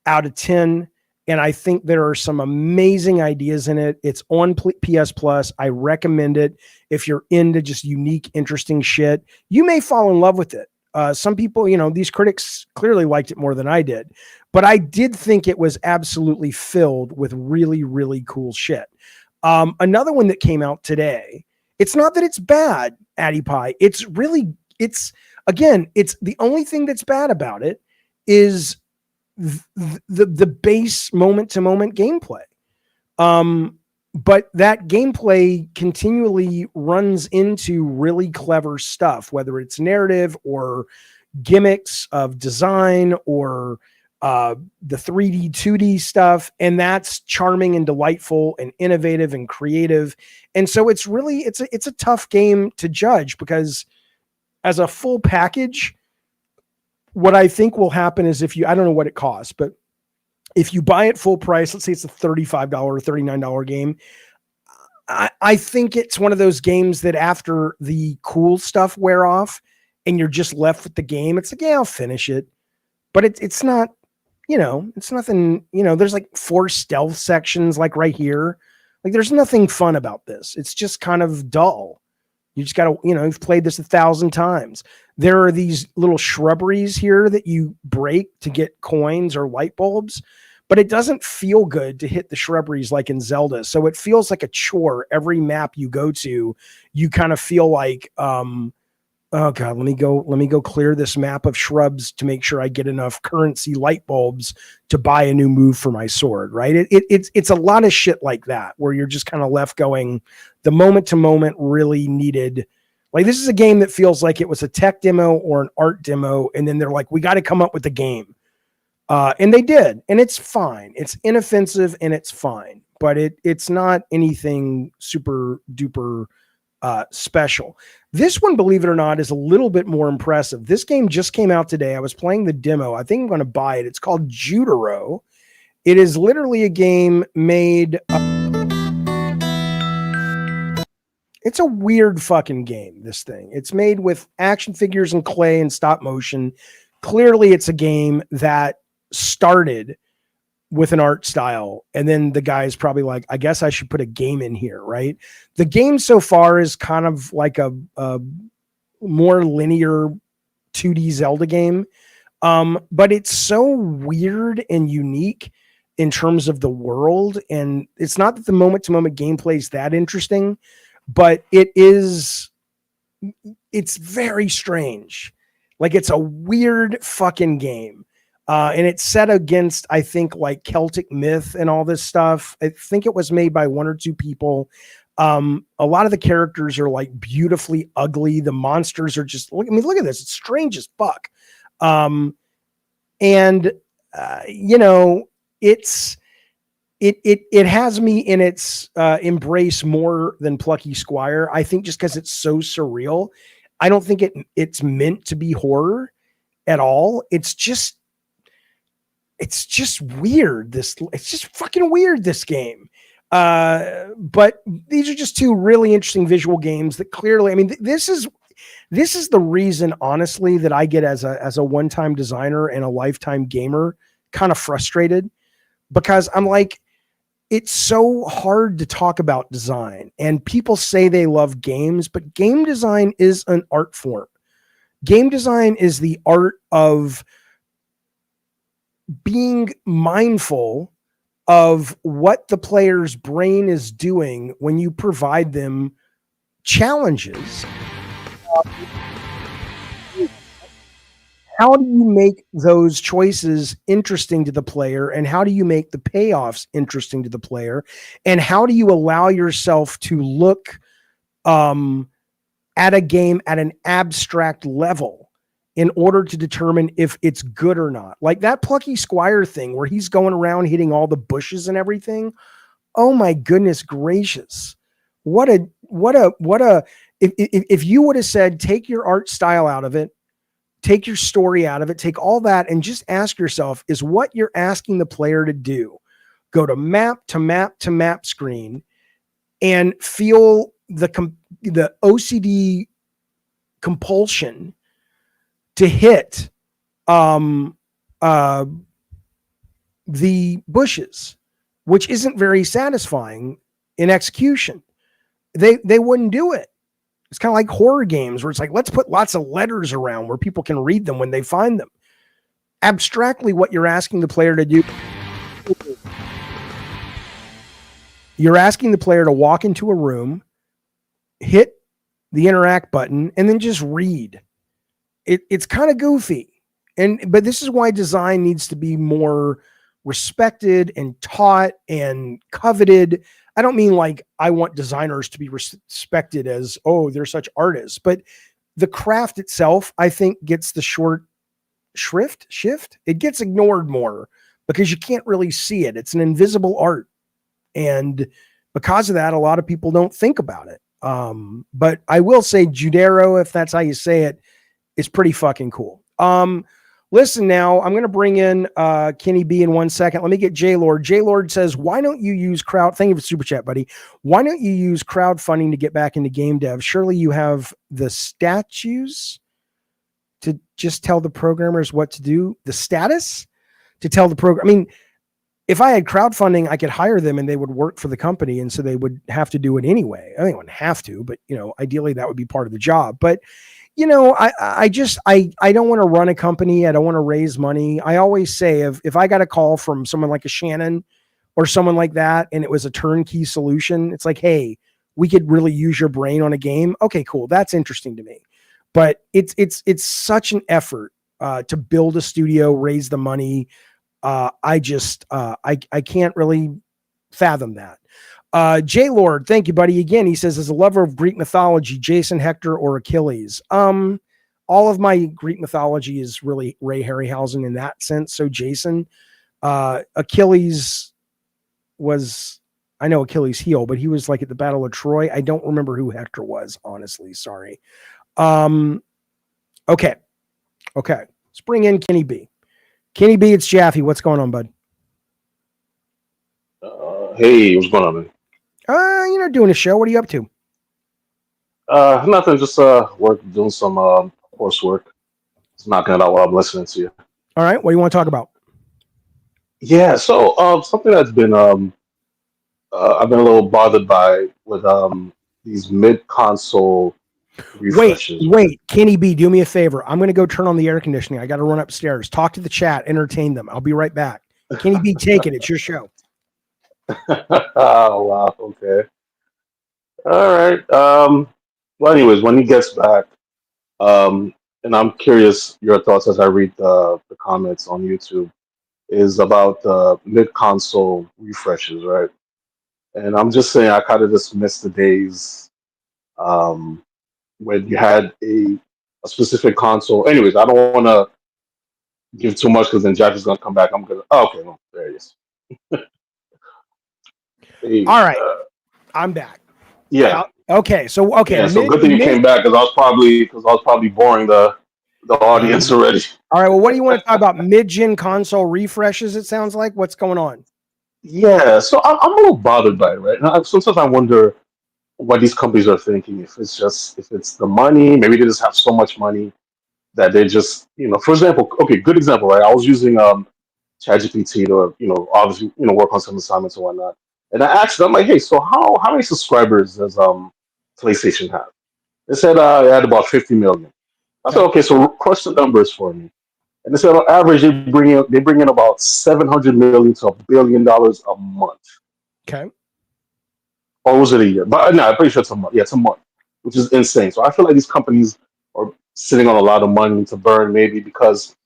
out of 10. And I think there are some amazing ideas in it. It's on PS Plus. I recommend it. If you're into just unique, interesting shit, you may fall in love with it. Some people, these critics clearly liked it more than I did, but I did think it was absolutely filled with really, really cool shit. Another one that came out today, it's not that it's bad, Addy Pie. It's the only thing that's bad about it is the base moment to moment gameplay. but that gameplay continually runs into really clever stuff, whether it's narrative or gimmicks of design or the 3D, 2D stuff. And that's charming and delightful and innovative and creative. And so it's really, it's a tough game to judge, because as a full package, what I think will happen is, if you, I don't know what it costs, but if you buy it full price, let's say it's a $35 or $39 game, I think it's one of those games that after the cool stuff wear off and you're just left with the game, it's like, yeah, I'll finish it. But it's not, it's nothing, there's like 4 stealth sections, like right here. Like there's nothing fun about this. It's just kind of dull. You just got to, you've played this 1,000 times. There are these little shrubberies here that you break to get coins or light bulbs, but it doesn't feel good to hit the shrubberies like in Zelda. So it feels like a chore. Every map you go to, you kind of feel like, oh God, let me go clear this map of shrubs to make sure I get enough currency light bulbs to buy a new move for my sword. Right. It's a lot of shit like that, where you're just kind of left going, the moment to moment really needed. Like, this is a game that feels like it was a tech demo or an art demo. And then they're like, we got to come up with a game. And they did, and it's fine. It's inoffensive and it's fine, but it's not anything super duper special. This one, believe it or not, is a little bit more impressive. This game just came out today. I was playing the demo. I think I'm going to buy it. It's called Jutaro. It is literally a game made. It's a weird fucking game, this thing. It's made with action figures and clay and stop motion. Clearly, it's a game that started with an art style, and then the guy's probably like, I guess I should put a game in here, right? The game so far is kind of like a more linear 2D Zelda game, but it's so weird and unique in terms of the world, and it's not that the moment-to-moment gameplay is that interesting, but it's very strange. Like, it's a weird fucking game. And it's set against, I think, like Celtic myth and all this stuff. I think it was made by 1 or 2 people. A lot of the characters are like beautifully ugly. The monsters are just, look at this. It's strange as fuck. It has me in its embrace more than Plucky Squire. I think just because it's so surreal. I don't think it's meant to be horror at all. It's just weird. It's just fucking weird, this game. But these are just 2 really interesting visual games that clearly, I mean, this is the reason, honestly, that I get as a one-time designer and a lifetime gamer kind of frustrated, because I'm like, it's so hard to talk about design, and people say they love games, but game design is an art form. Game design is the art of being mindful of what the player's brain is doing when you provide them challenges. How do you make those choices interesting to the player, and how do you make the payoffs interesting to the player, and how do you allow yourself to look at a game at an abstract level in order to determine if it's good or not? Like that Plucky Squire thing where he's going around hitting all the bushes and everything. Oh my goodness gracious. If you would have said, take your art style out of it, take your story out of it, take all that, and just ask yourself, is what you're asking the player to do, go to map to map to map screen and feel the OCD compulsion to hit the bushes, which isn't very satisfying in execution. They wouldn't do it. It's kind of like horror games where it's like, let's put lots of letters around where people can read them when they find them. Abstractly, what you're asking the player to do, you're asking the player to walk into a room, hit the interact button, and then just read. It's kind of goofy. But this is why design needs to be more respected and taught and coveted. I don't mean like I want designers to be respected as, oh, they're such artists, but the craft itself, I think, gets the short shift. It gets ignored more because you can't really see it. It's an invisible art. And because of that, a lot of people don't think about it. But I will say Judero, if that's how you say it, is pretty fucking cool. Listen now, I'm going to bring in Kenny B in 1 second. Let me get J-Lord. J-Lord says, why don't you use thank you for super chat, buddy. Why don't you use crowdfunding to get back into game dev? Surely you have the statues to just tell the programmers what to do, the status to tell the program. I mean, if I had crowdfunding, I could hire them and they would work for the company. And so they would have to do it anyway. I think they wouldn't have to, but ideally that would be part of the job. But I don't want to run a company. I don't want to raise money. I always say if I got a call from someone like a Shannon or someone like that, and it was a turnkey solution, it's like, hey, we could really use your brain on a game. Okay, cool. That's interesting to me. But it's such an effort to build a studio, raise the money. I can't really fathom that. J Lord, thank you, buddy. Again, he says, as a lover of Greek mythology, Jason, Hector, or Achilles. All of my Greek mythology is really Ray Harryhausen in that sense. So Jason, Achilles I know Achilles' heel, but he was like at the Battle of Troy. I don't remember who Hector was, honestly. Sorry. Okay. Let's bring in Kenny B. Kenny B, it's Jaffe. What's going on, bud?
Hey, what's going on, man?
Doing a show. What are you up to?
Nothing. Just doing some coursework. Just knocking it out while I'm listening to you.
All right. What do you want to talk about?
Yeah. So something that's been I've been a little bothered by with these mid-console refreshes.
Wait, Kenny B, do me a favor. I'm going to go turn on the air conditioning. I got to run upstairs. Talk to the chat. Entertain them. I'll be right back. Kenny B, take it. It's your show.
Oh wow. Okay. All right. Well, anyways, when he gets back, and I'm curious your thoughts as I read the comments on YouTube, is about the mid-console refreshes, right? And I'm just saying, I kind of just miss the days when you had a specific console. Anyways, I don't want to give too much because then Jack is going to come back. I'm going to. Oh, okay, well, there he is. Hey,
all right, I'm back.
Yeah.
Okay. So
good thing you came back because I was probably boring the audience already.
All right. Well, what do you want to talk about? Mid-gen console refreshes. It sounds like. What's going on?
Yeah. So I'm a little bothered by it, right? Now, sometimes I wonder what these companies are thinking. If it's the money, maybe they just have so much money that they just, for example, okay, good example, right? I was using ChatGPT to, obviously, work on some assignments and whatnot. And I asked them, I'm like, hey, so how many subscribers does PlayStation have? They said it had about 50 million. I said, okay, so crush the numbers for me. And they said on average they bring in about 700 million to $1 billion a month.
Okay.
Or was it a year? But no, I'm pretty sure it's a month. Yeah, it's a month, which is insane. So I feel like these companies are sitting on a lot of money to burn, maybe because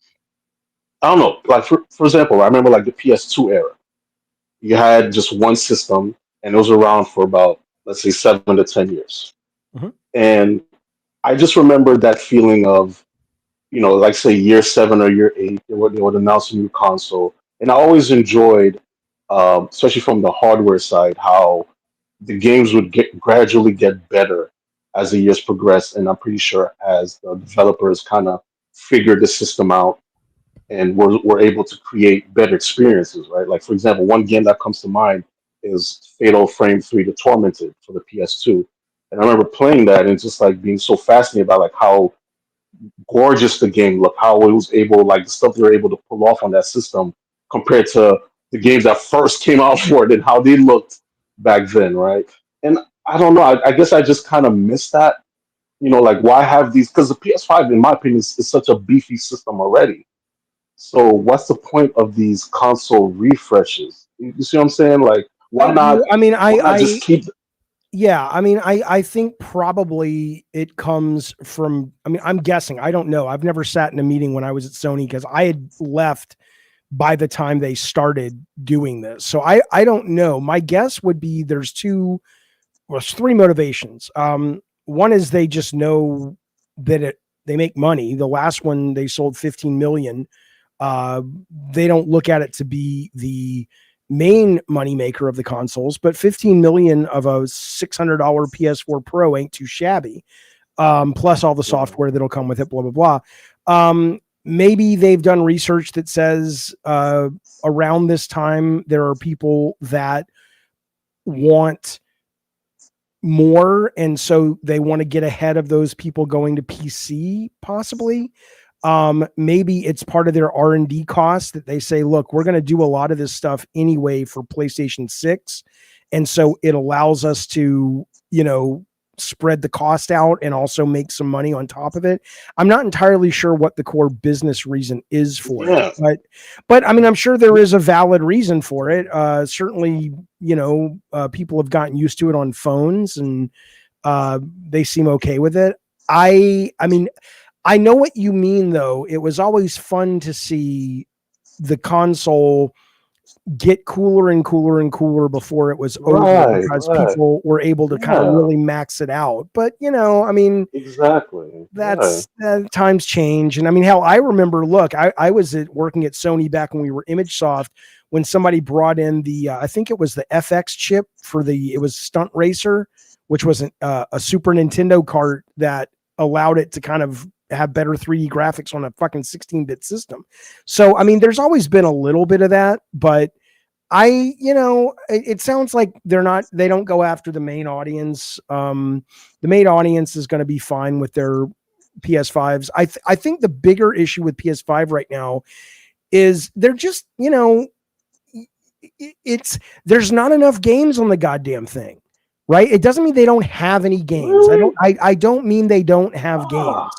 I don't know. Like for example, I remember like the PS2 era. You had just one system, and it was around for about, let's say, 7 to 10 years.
Mm-hmm.
And I just remember that feeling of, like say year 7 or year 8, they would announce a new console, and I always enjoyed, especially from the hardware side, how the games would gradually get better as the years progressed, and I'm pretty sure as the developers kind of figured the system out and were able to create better experiences, right? Like for example, one game that comes to mind is Fatal Frame 3: The Tormented for the PS2. And I remember playing that and just like being so fascinated by like how gorgeous the game looked, how it was able, like the stuff they were able to pull off on that system compared to the games that first came out for it and how they looked back then, right? And I don't know, I guess I just kind of missed that. Like why have these? Because the PS5, in my opinion, is such a beefy system already. So what's the point of these console refreshes? You see what I'm saying? Like, why not? Why not just keep?
Yeah, I think probably it comes from. I'm guessing. I don't know. I've never sat in a meeting when I was at Sony because I had left by the time they started doing this. So I don't know. My guess would be there's three motivations. One is they just know that they make money. The last one, they sold 15 million. They don't look at it to be the main moneymaker of the consoles, but 15 million of a $600 PS4 Pro ain't too shabby. Plus all the software that'll come with it, blah, blah, blah. Maybe they've done research that says around this time, there are people that want more, and so they want to get ahead of those people going to PC, possibly. Maybe it's part of their R&D costs that they say, look, we're going to do a lot of this stuff anyway for PlayStation 6. And so it allows us to, spread the cost out and also make some money on top of it. I'm not entirely sure what the core business reason is for it, but I mean, I'm sure there is a valid reason for it. Certainly, people have gotten used to it on phones and they seem okay with it. I mean, I know what you mean though. It was always fun to see the console get cooler and cooler and cooler before it was over, because people were able to kind of really max it out. But I mean,
exactly,
that's times change. And I mean, hell, I remember, look, I was working at Sony back when we were ImageSoft, when somebody brought in the I think it was the FX chip for it was Stunt Racer, which was a Super Nintendo cart that allowed it to kind of have better 3D graphics on a fucking 16-bit system. So, I mean, there's always been a little bit of that, but it sounds like they don't go after the main audience. The main audience is going to be fine with their PS5s. I think the bigger issue with PS5 right now is they're just, there's not enough games on the goddamn thing, right? It doesn't mean they don't have any games.
Really?
I don't mean they don't have games.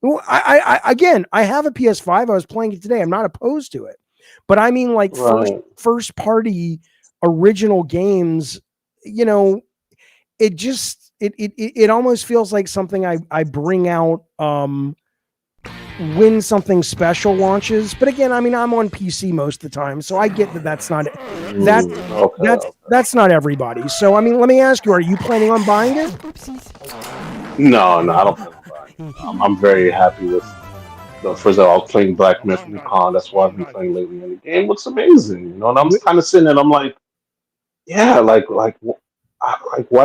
Well, I have a PS5. I was playing it today. I'm not opposed to it, but I mean, like first party original games. It just it almost feels like something I bring out when something special launches. But again, I mean, I'm on PC most of the time, so I get that that's not that's not everybody. So I mean, let me ask you: are you planning on buying it?
No, I don't plan on buying it. I'm very happy with first of all, I was playing Black Myth Recon. That's what I've been playing lately, and the game looks amazing. And I'm kind of sitting there, and I'm like, yeah, like why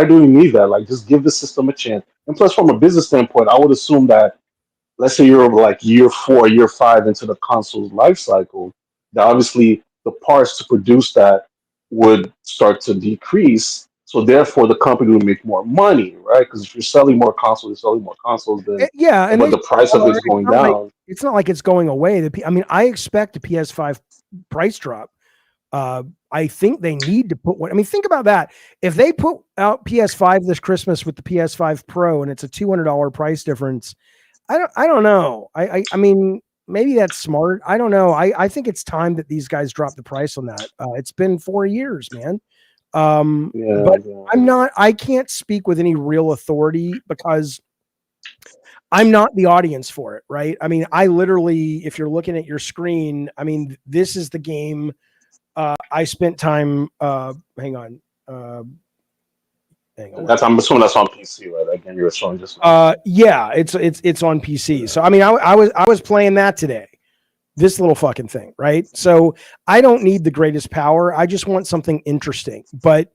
do we need that? Like, just give the system a chance. And plus, from a business standpoint, I would assume that, let's say you're like year 4, year 5 into the console's life cycle, that obviously the parts to produce that would start to decrease. So therefore, the company would make more money, right? Because if you're selling more consoles, then but the price of it's going down.
It's not like it's going away. I mean, I expect a PS5 price drop. I think they need to put one. I mean, think about that. If they put out PS5 this Christmas with the PS5 Pro and it's a $200 price difference, I don't know. I mean, maybe that's smart. I don't know. I think it's time that these guys drop the price on that. It's been 4 years, man. I can't speak with any real authority because I'm not the audience for it, right? I mean, I literally, if you're looking at your screen, I mean, this is the game. I spent time, hang on.
I'm assuming that's on PC, right? That game you were showing just
yeah, it's on PC. So I mean, I was playing that today. This little fucking thing, right? So I don't need the greatest power. I just want something interesting. But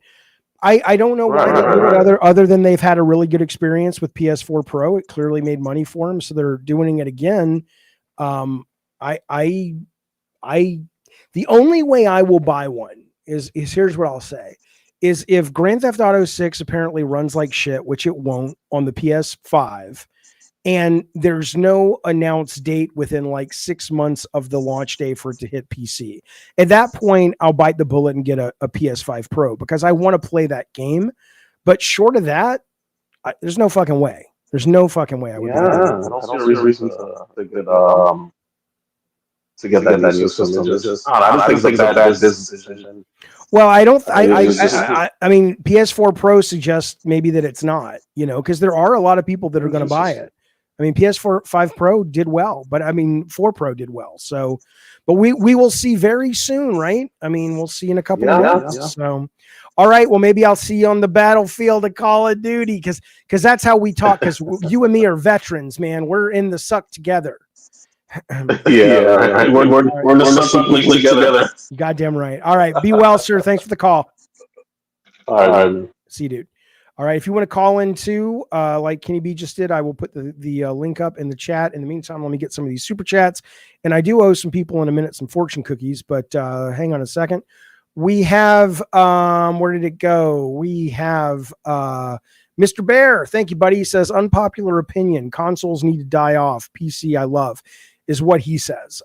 I don't know why they do it other than they've had a really good experience with PS4 Pro. It clearly made money for them, so they're doing it again. The only way I will buy one is here's what I'll say. Is if Grand Theft Auto 6 apparently runs like shit, which it won't on the PS5, and there's no announced date within like 6 months of the launch day for it to hit PC. At that point, I'll bite the bullet and get a PS5 Pro because I want to play that game. But short of that, there's no fucking way. There's no fucking way I would do that.
I don't see a reason to get that new system. I just think it's a bad business decision.
Well, I don't. I mean, PS4 Pro suggests maybe that it's not. Because there are a lot of people that are going to buy it. I mean, PS4 5 Pro did well, but I mean, 4 Pro did well. So, but we will see very soon, right? I mean, we'll see in a couple of months.
Yeah.
So, all right. Well, maybe I'll see you on the battlefield of Call of Duty because that's how we talk. Because you and me are veterans, man. We're in the suck together.
Yeah, we're in the suck league together.
Goddamn right. All right. Be well, sir. Thanks for the call.
All right.
See you, dude. All right. If you want to call in too, like Kenny B just did, I will put the link up in the chat. In the meantime, let me get some of these super chats. And I do owe some people in a minute some fortune cookies, but hang on a second. We have, where did it go? We have Mr. Bear. Thank you, buddy. He says, unpopular opinion. Consoles need to die off. PC I love is what he says.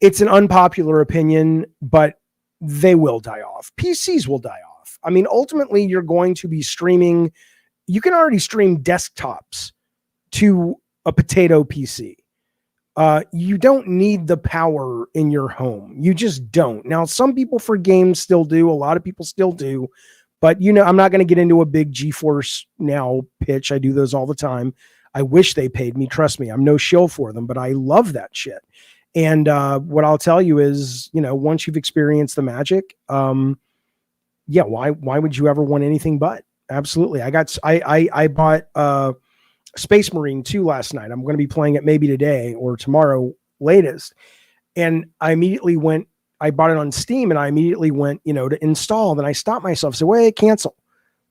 It's an unpopular opinion, but they will die off. PCs will die off. I mean, ultimately, you're going to be streaming. You can already stream desktops to a potato PC. You don't need the power in your home. You just don't. Now, some people for games still do. A lot of people still do. But, you know, I'm not going to get into a big GeForce Now pitch. I do those all the time. I wish they paid me. Trust me, I'm no shill for them, but I love that shit. And what I'll tell you is, you know, once you've experienced the magic, yeah, why would you ever want anything but? Absolutely. I bought Space Marine 2 last night. I'm going to be playing it maybe today or tomorrow latest. And I immediately I bought it on Steam and I immediately went, you know, to install. Then I stopped myself, said, wait, cancel.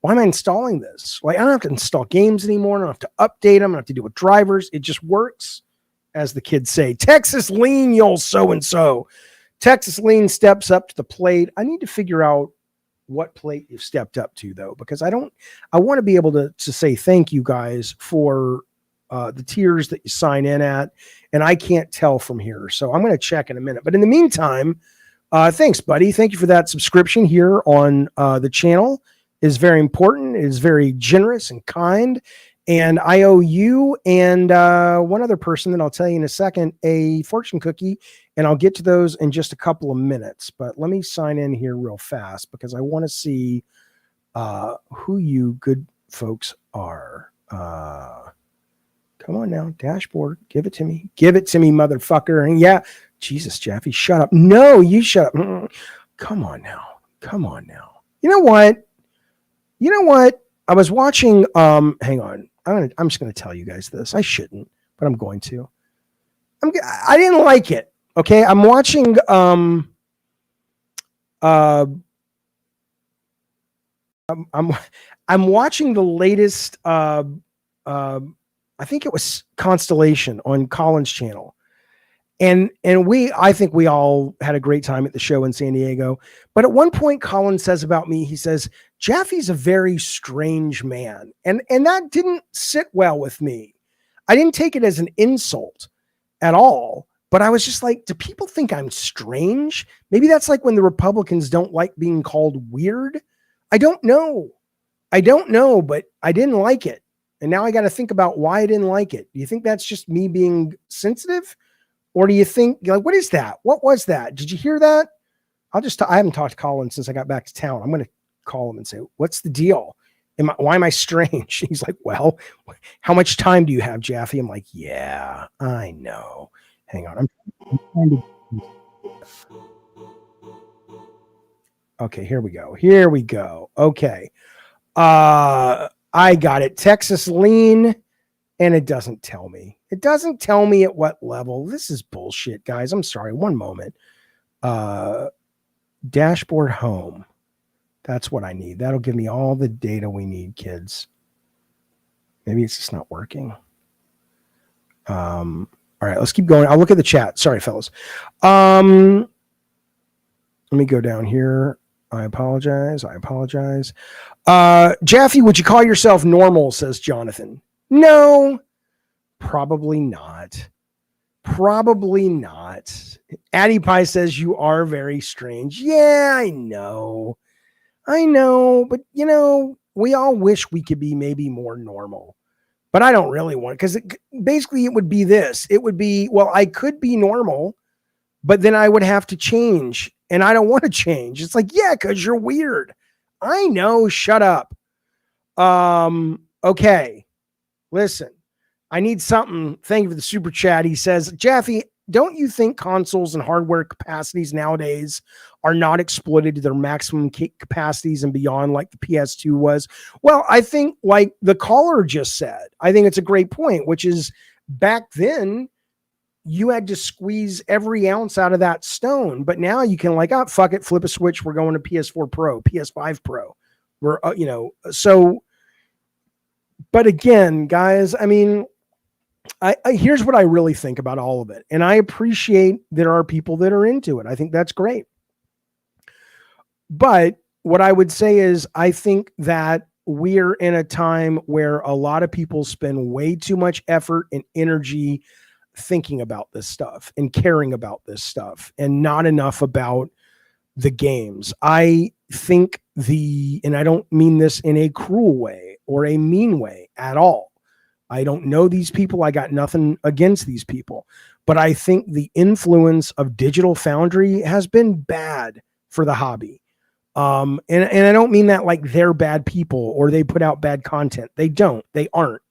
Why am I installing this? Like, I don't have to install games anymore. I don't have to update them. I don't have to do with drivers. It just works. As the kids say, Texas lean, you'll so-and-so. Texas lean steps up to the plate. I need to figure out what plate you've stepped up to, though, because I want to be able to say thank you guys for the tiers that you sign in at, and I can't tell from here. So I'm going to check in a minute. But in the meantime, thanks, buddy. Thank you for that subscription here on the channel. It is very important. It is very generous and kind. And I owe you and one other person that I'll tell you in a second a fortune cookie, and I'll get to those in just a couple of minutes. But let me sign in here real fast because I want to see who you good folks are. Come on now, dashboard, give it to me. Give it to me, motherfucker. And yeah, Jesus, Jeffy, shut up. No, you shut up. Come on now. Come on now. You know what? I was watching, hang on. I'm just going to tell you guys this. I shouldn't, but I'm going to. I didn't like it. Okay. I'm watching, I'm watching the latest, I think it was Constellation on Colin's channel. And I think we all had a great time at the show in San Diego. But at one point, Colin says about me, he says, Jaffe's a very strange man. And that didn't sit well with me. I didn't take it as an insult at all. But I was just like, do people think I'm strange? Maybe that's like when the Republicans don't like being called weird. I don't know, but I didn't like it. And now I got to think about why I didn't like it. Do you think that's just me being sensitive? Or do you think, like, what is that? What was that? Did you hear that? I haven't talked to Colin since I got back to town. I'm going to call him and say, what's the deal? Why am I strange? He's like, well, how much time do you have, Jaffe? I'm like, yeah, I know. Hang on. I'm trying to. Okay, here we go. Okay. I got it. Texas lean. And it doesn't tell me. It doesn't tell me at what level. This is bullshit, guys. I'm sorry. One moment. Dashboard home. That's what I need. That'll give me all the data we need, kids. Maybe it's just not working. All right, let's keep going. I'll look at the chat. Sorry, fellas. Let me go down here. I apologize. Jaffe, would you call yourself normal, says Jonathan. No, probably not. Addie Pie says you are very strange. Yeah, I know. But you know, we all wish we could be maybe more normal, but I don't really want it because basically it would be this. It would be, well, I could be normal, but then I would have to change and I don't want to change. It's like, yeah, because you're weird. I know. Shut up. Okay. Listen, I need something. Thank you for the super chat. He says, Jaffe, don't you think consoles and hardware capacities nowadays are not exploited to their maximum capacities and beyond like the PS2 was? Well, I think like the caller just said, I think it's a great point, which is back then you had to squeeze every ounce out of that stone, but now you can like, oh, fuck it, flip a switch. We're going to PS4 Pro, PS5 Pro. We're, so, but again, guys, I mean, I here's what I really think about all of it. And I appreciate there are people that are into it. I think that's great. But what I would say is I think that we're in a time where a lot of people spend way too much effort and energy thinking about this stuff and caring about this stuff and not enough about the games. I think and I don't mean this in a cruel way or a mean way at all. I don't know these people. I got nothing against these people, but I think the influence of Digital Foundry has been bad for the hobby. And I don't mean that like they're bad people or they put out bad content. They aren't,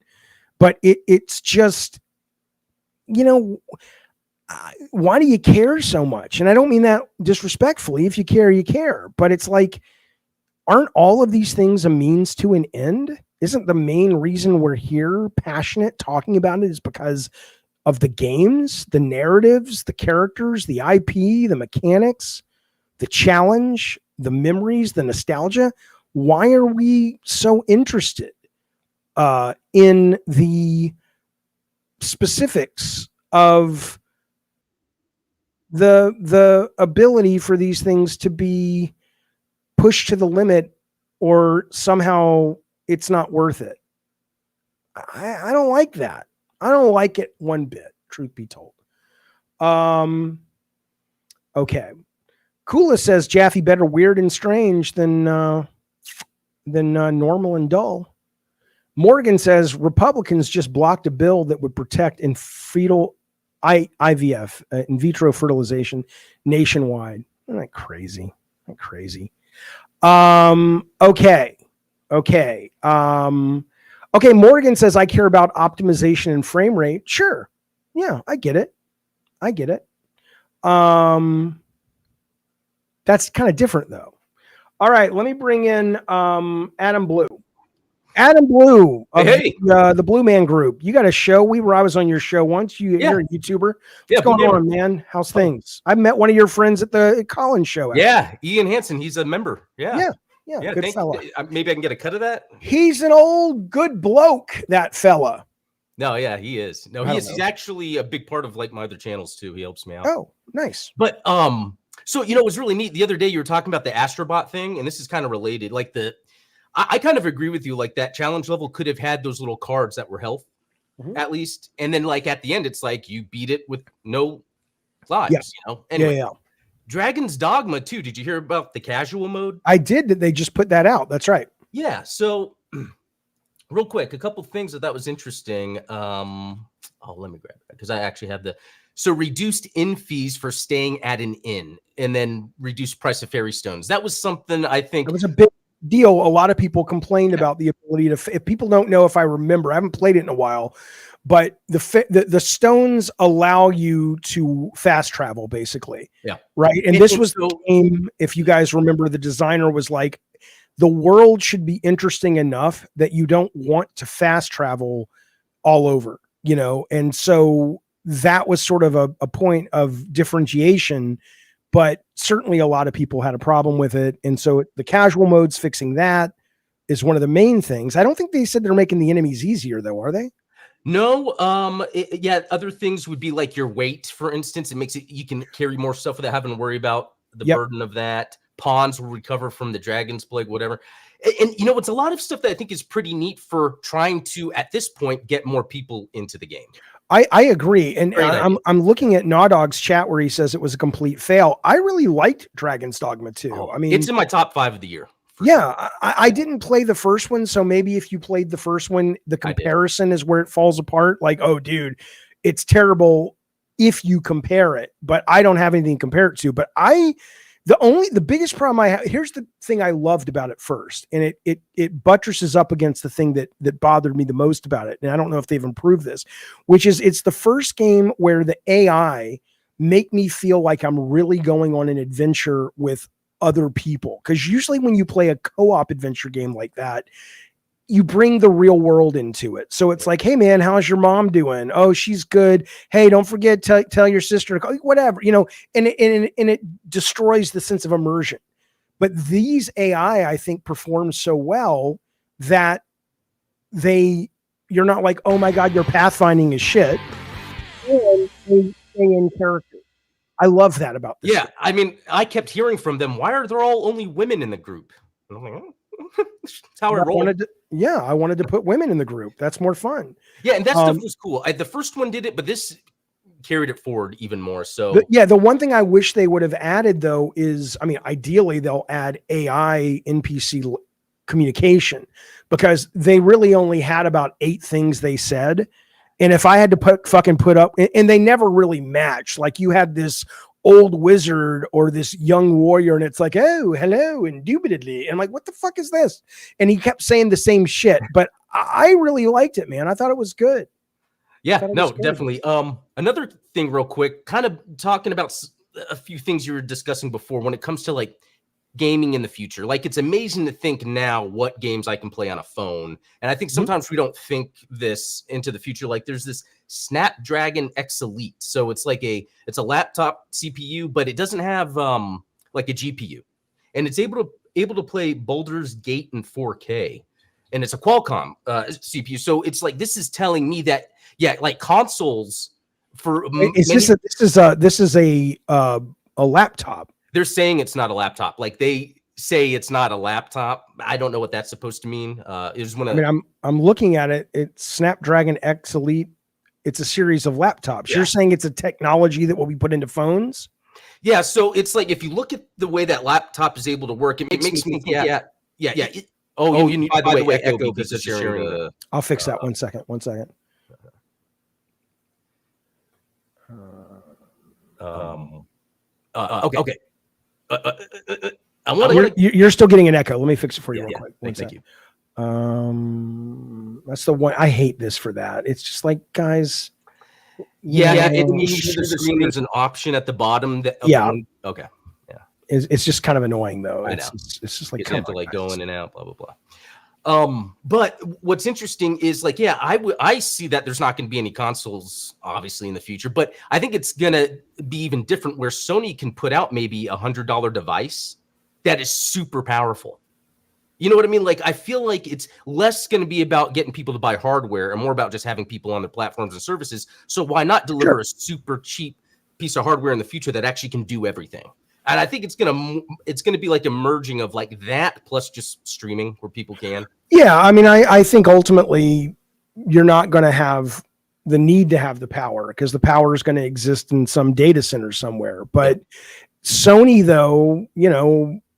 but it's just, why do you care so much? And I don't mean that disrespectfully. If you care, you care, but it's like, aren't all of these things a means to an end? Isn't the main reason we're here passionate talking about it is because of the games, the narratives, the characters, the IP, the mechanics, the challenge, the memories, the nostalgia? Why are we so interested in the specifics of the ability for these things to be pushed to the limit, or somehow it's not worth it? I don't like that. I don't like it one bit, truth be told. Okay. Kula says Jaffe better weird and strange than normal and dull. Morgan says Republicans just blocked a bill that would protect IVF, in vitro fertilization, nationwide. Isn't that crazy? Isn't that crazy? Okay. Okay. Morgan says I care about optimization and frame rate. Sure. Yeah, I get it. That's kind of different though. All right, let me bring in Adam Blue. Adam Blue of the Blue Man Group. You got a show. I was on your show once. You're a YouTuber. What's going on, man? How's things? I met one of your friends at the Collins show. Actually.
Yeah, Ian Hansen. He's a member. Yeah.
Good fella.
Maybe I can get a cut of that.
He's an old good bloke, that fella.
No, yeah, he is. No, he is. He's actually a big part of like my other channels too. He helps me out.
Oh, nice.
But so it was really neat. The other day you were talking about the Astrobot thing, and this is kind of related. Like I kind of agree with you. Like that challenge level could have had those little cards that were health, at least, and then like at the end, it's like you beat it with no lives. Anyway, Dragon's Dogma too. Did you hear about the casual mode?
I did. They just put that out. That's right.
Yeah. So real quick, a couple things that was interesting. Let me grab that because I actually have so reduced inn fees for staying at an inn, and then reduced price of fairy stones. That was something I think.
It was a big deal. A lot of people complained about the ability to. If people don't know, if I remember, I haven't played it in a while, but the stones allow you to fast travel, basically.
Yeah.
Right. And this was the game. If you guys remember, the designer was like, the world should be interesting enough that you don't want to fast travel all over, and so that was sort of a point of differentiation, but certainly a lot of people had a problem with it. And so the casual mode's fixing that is one of the main things. I don't think they said they're making the enemies easier though, are they?
No. Other things would be like your weight, for instance. It makes it, you can carry more stuff without having to worry about the burden of that. Pawns will recover from the dragon's plague, whatever. And it's a lot of stuff that I think is pretty neat for trying to, at this point, get more people into the game.
I agree. And I'm looking at Gnawdog's chat where he says it was a complete fail. I really liked Dragon's Dogma 2. I mean,
it's in my top 5 of the year.
Yeah, I didn't play the first one. So maybe if you played the first one, the comparison is where it falls apart. Like, oh, dude, it's terrible if you compare it. But I don't have anything to compare it to. But The biggest problem I have, here's the thing I loved about it first, and it buttresses up against the thing that bothered me the most about it. And I don't know if they've improved this, which is it's the first game where the AI make me feel like I'm really going on an adventure with other people. Because usually when you play a co-op adventure game like that, you bring the real world into it. So it's like, hey man, how's your mom doing? Oh, she's good. Hey, don't forget to tell your sister to call, whatever, and it destroys the sense of immersion. But these AI, I think, perform so well that you're not like, oh my God, your pathfinding is shit. And they stay in character. I love that about this.
Yeah.
Game.
I mean, I kept hearing from them, why are there all only women in the group? And I'm like, oh. That's how I roll.
I wanted to put women in the group. That's more fun.
Yeah, and that stuff was cool. The first one did it, but this carried it forward even more. So
the one thing I wish they would have added though is, I mean, ideally they'll add AI NPC communication, because they really only had about 8 things they said. And if I had to put up, and they never really matched, like you had this old wizard or this young warrior, and it's like, oh, hello, indubitably. And I'm like, what the fuck is this? And he kept saying the same shit, but I really liked it, man. I thought it was good.
Yeah, no, definitely. Another thing real quick, kind of talking about a few things you were discussing before when it comes to like gaming in the future. Like, it's amazing to think now what games I can play on a phone. And I think sometimes we don't think this into the future. Like, there's this Snapdragon X Elite. So it's like it's a laptop CPU, but it doesn't have like a GPU. And it's able to play Baldur's Gate in 4K. And it's a Qualcomm CPU. So it's like, this is telling me that, yeah, like consoles for
this is a laptop.
They're saying it's not a laptop. Like, they say it's not a laptop. I don't know what that's supposed to mean.
I'm looking at it. It's Snapdragon X Elite. It's a series of laptops. Yeah. You're saying it's a technology that will be put into phones?
Yeah. So it's like, if you look at the way that laptop is able to work, it makes me think, yeah. You need, by the way, Echo because it's sharing the.
I'll fix that. One second.
Okay.
You're still getting an echo. Let me fix it for you real quick.
Thank you.
That's the one. I hate this for that. It's just like, guys.
The screen, there's an option at the bottom. Okay. Yeah.
It's just kind of annoying though.
I know.
It's just like,
you have to like go in and out, blah, blah, blah. But what's interesting is like, I see that there's not going to be any consoles obviously in the future, but I think it's going to be even different where Sony can put out maybe $100 device that is super powerful. You know what I mean? Like, I feel like it's less going to be about getting people to buy hardware and more about just having people on their platforms and services. So why not deliver a super cheap piece of hardware in the future that actually can do everything? And I think it's gonna be like a merging of like that plus just streaming where people can.
Yeah, I mean, I think ultimately you're not going to have the need to have the power, because the power is going to exist in some data center somewhere. But Sony, though,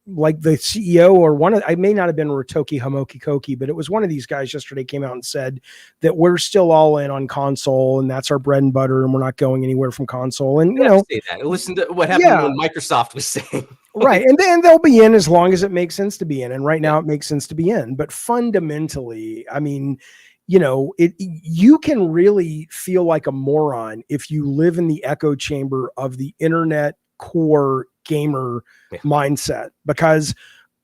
like the CEO or I may not have been Ritoki Hamoki Koki, but it was one of these guys yesterday came out and said that we're still all in on console and that's our bread and butter and we're not going anywhere from console. And,
say that. Listen to what happened when Microsoft was saying.
Right. And then they'll be in as long as it makes sense to be in. And right now it makes sense to be in. But fundamentally, I mean, you can really feel like a moron if you live in the echo chamber of the internet core gamer mindset, because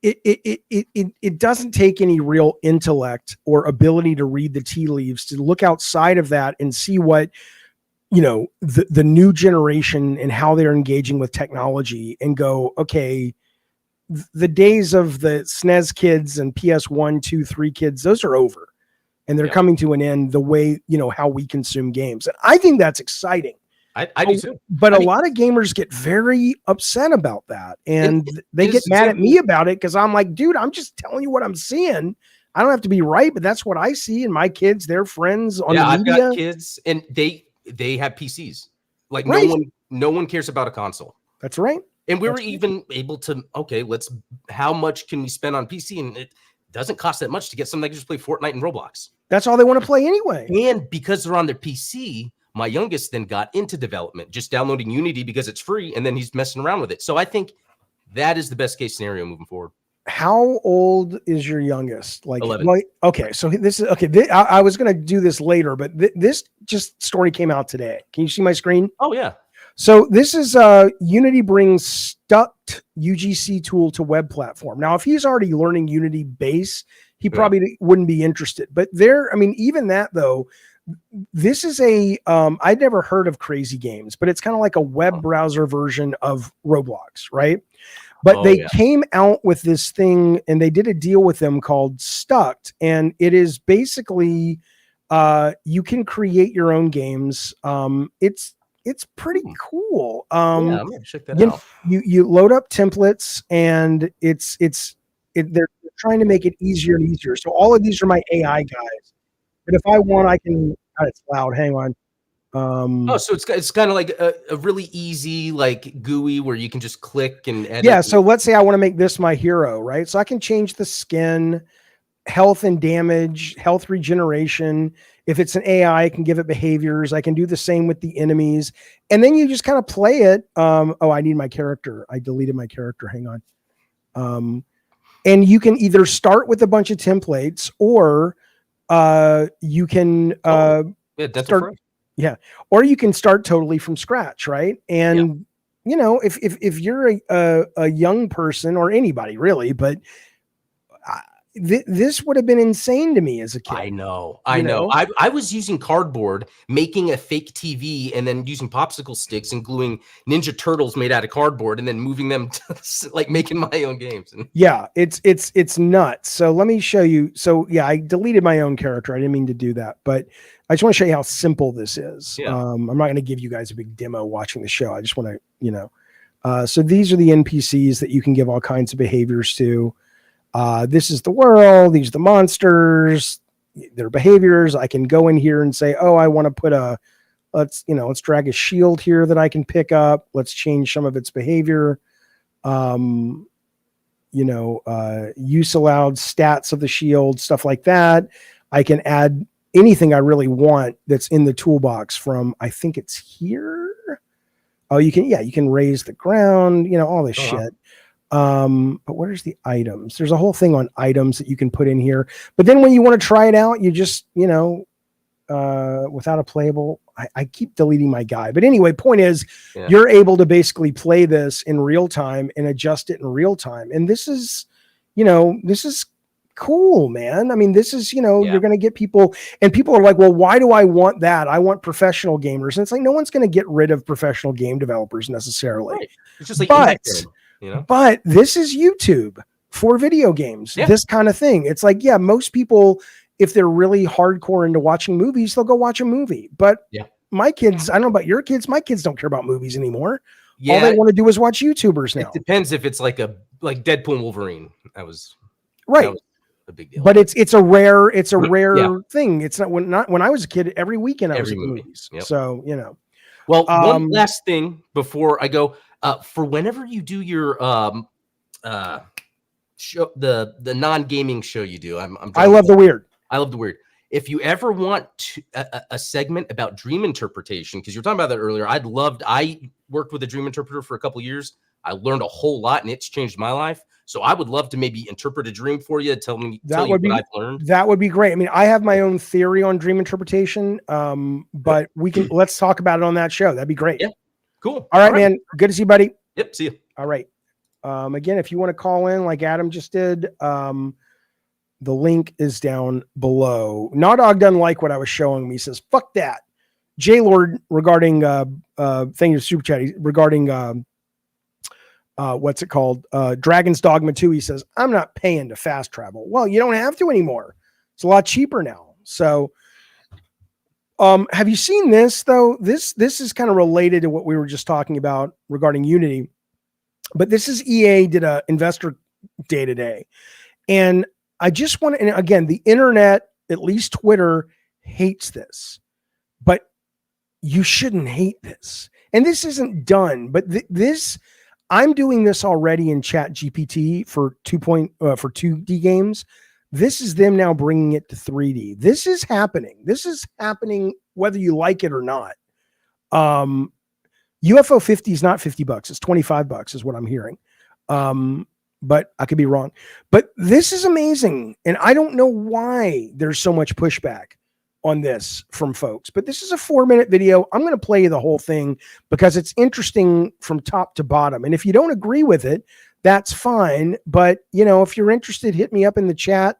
it doesn't take any real intellect or ability to read the tea leaves to look outside of that and see what the new generation and how they're engaging with technology and go, okay, the days of the SNES kids and PS1, 2, 3 kids, those are over, and they're coming to an end the way how we consume games. And I think that's exciting.
I do too.
But a lot of gamers get very upset about that. And they get mad at me about it because I'm like, dude, I'm just telling you what I'm seeing. I don't have to be right, but that's what I see. And my kids, their friends on the media.
I've got kids and they have PCs. Like no one cares about a console.
That's right.
And we were even able to, how much can we spend on PC? And it doesn't cost that much to get something that can just play Fortnite and Roblox.
That's all they want to play anyway.
And because they're on their PC, my youngest then got into development, just downloading Unity because it's free, and then he's messing around with it. So I think that is the best case scenario moving forward.
How old is your youngest? Like,
11.
Okay, so this is okay. I was going to do this later, but this just story came out today. Can you see my screen?
Oh yeah.
So this is Unity brings stucked UGC tool to web platform. Now, if he's already learning Unity base, he probably wouldn't be interested. But even that though, this is I'd never heard of Crazy Games, but it's kind of like a web browser version of Roblox, right? But they came out with this thing and they did a deal with them called Stucked. And it is basically, you can create your own games. It's pretty cool.
I'm gonna check that out.
You load up templates and they're trying to make it easier and easier. So all of these are my AI guys. But if I want, I can, God, it's loud. Hang on.
So it's kind of like a really easy, like GUI where you can just click and edit.
Yeah. So let's say I want to make this my hero, right? So I can change the skin, health and damage, health regeneration. If it's an AI, I can give it behaviors. I can do the same with the enemies. And then you just kind of play it. I need my character. I deleted my character. Hang on. And you can either start with a bunch of templates or you can start. Yeah. Or you can start totally from scratch. Right. And if you're a young person or anybody really, but this would have been insane to me as a kid.
I know. I was using cardboard, making a fake TV, and then using popsicle sticks and gluing Ninja Turtles made out of cardboard, and then moving them to like making my own games.
Yeah, it's nuts. So let me show you. So yeah, I deleted my own character. I didn't mean to do that, but I just want to show you how simple this is.
Yeah.
I'm not going to give you guys a big demo watching the show. I just want to, so these are the NPCs that you can give all kinds of behaviors to. This is the world. These are the monsters, their behaviors. I can go in here and say, oh, I want to put let's drag a shield here that I can pick up. Let's change some of its behavior. Use allowed stats of the shield, stuff like that. I can add anything I really want that's in the toolbox from, I think it's here. Oh, you can raise the ground, all this shit. But where's the items? There's a whole thing on items that you can put in here. But then when you want to try it out, you just, without a playable, I keep deleting my guy. But anyway, point is you're able to basically play this in real time and adjust it in real time. And this is cool, man. I mean, this is, you're going to get people, and people are like, well, why do I want that? I want professional gamers. And it's like, no one's going to get rid of professional game developers necessarily.
Right. It's just like,
but this is YouTube for video games, this kind of thing. It's like, most people, if they're really hardcore into watching movies, they'll go watch a movie. But my kids, I don't know about your kids, my kids don't care about movies anymore. All they want to do is watch YouTubers now.
It depends if it's like Deadpool and Wolverine. That was a big deal.
But it's a rare thing. It's not when I was a kid, every weekend I was at the movies.
Yep.
So,
Well, one last thing before I go. For whenever you do your show, the non-gaming show you do,
I love the weird.
I love the weird. If you ever want a segment about dream interpretation, because you were talking about that earlier, I worked with a dream interpreter for a couple of years. I learned a whole lot, and it's changed my life. So I would love to maybe interpret a dream for you. Tell you what I've learned. That
would be great. I mean, I have my own theory on dream interpretation, but let's talk about it on that show. That'd be great.
Yeah. Cool.
All right, man. Good to see you, buddy.
Yep. See you.
All right. Again, if you want to call in like Adam just did, the link is down below. Nawdog doesn't like what I was showing him. He says, fuck that. J-Lord regarding thank you, Super Chat, regarding what's it called? Dragon's Dogma 2. He says, I'm not paying to fast travel. Well, you don't have to anymore. It's a lot cheaper now. So have you seen this though? This is kind of related to what we were just talking about regarding Unity, but this is EA did a investor day today. And I just want to, and again, the internet, at least Twitter, hates this, but you shouldn't hate this. And this isn't done, but I'm doing this already in Chat GPT for 2D games. This is them now bringing it to 3D. This is happening. This is happening whether you like it or not. UFO 50 is not $50. It's $25 is what I'm hearing. But I could be wrong. But this is amazing. And I don't know why there's so much pushback on this from folks. But this is a 4-minute video. I'm going to play you the whole thing because it's interesting from top to bottom. And if you don't agree with it, that's fine. But, you know, if you're interested, hit me up in the chat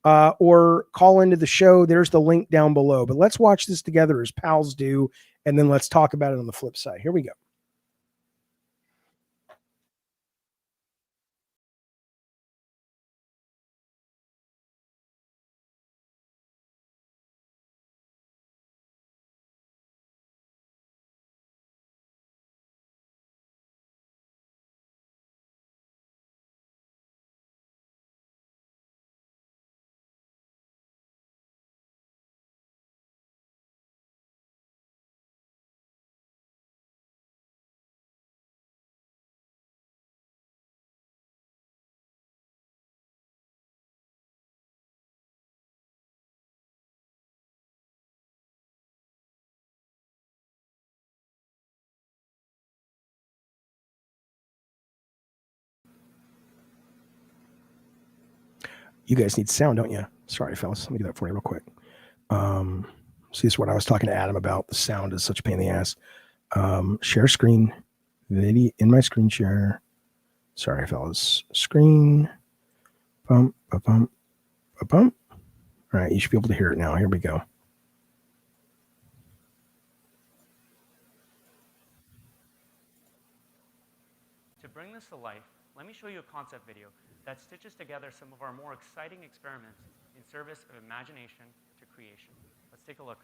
or call into the show. There's the link down below. But let's watch this together as pals do. And then let's talk about it on the flip side. Here we go. You guys need sound, don't you? Sorry, fellas. Let me do that for you real quick. See, this is what I was talking to Adam about. The sound is such a pain in the ass. Share screen. Video in my screen share. Sorry, fellas. Screen. Bump, bump, bump, bump. All right, you should be able to hear it now. Here we go.
To bring this to life, let me show you a concept video that stitches together some of our more exciting experiments in service of imagination to creation. Let's take a look.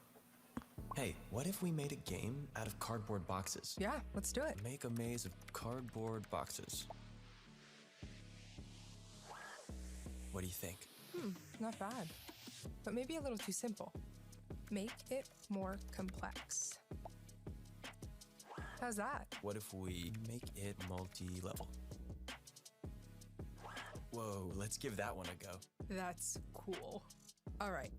Hey, what if we made a game out of cardboard boxes?
Yeah, let's do it.
Make a maze of cardboard boxes. What do you think?
Not bad. But maybe a little too simple. Make it more complex. How's that?
What if we make it multi-level? Whoa, let's give that one a go.
That's cool. All right.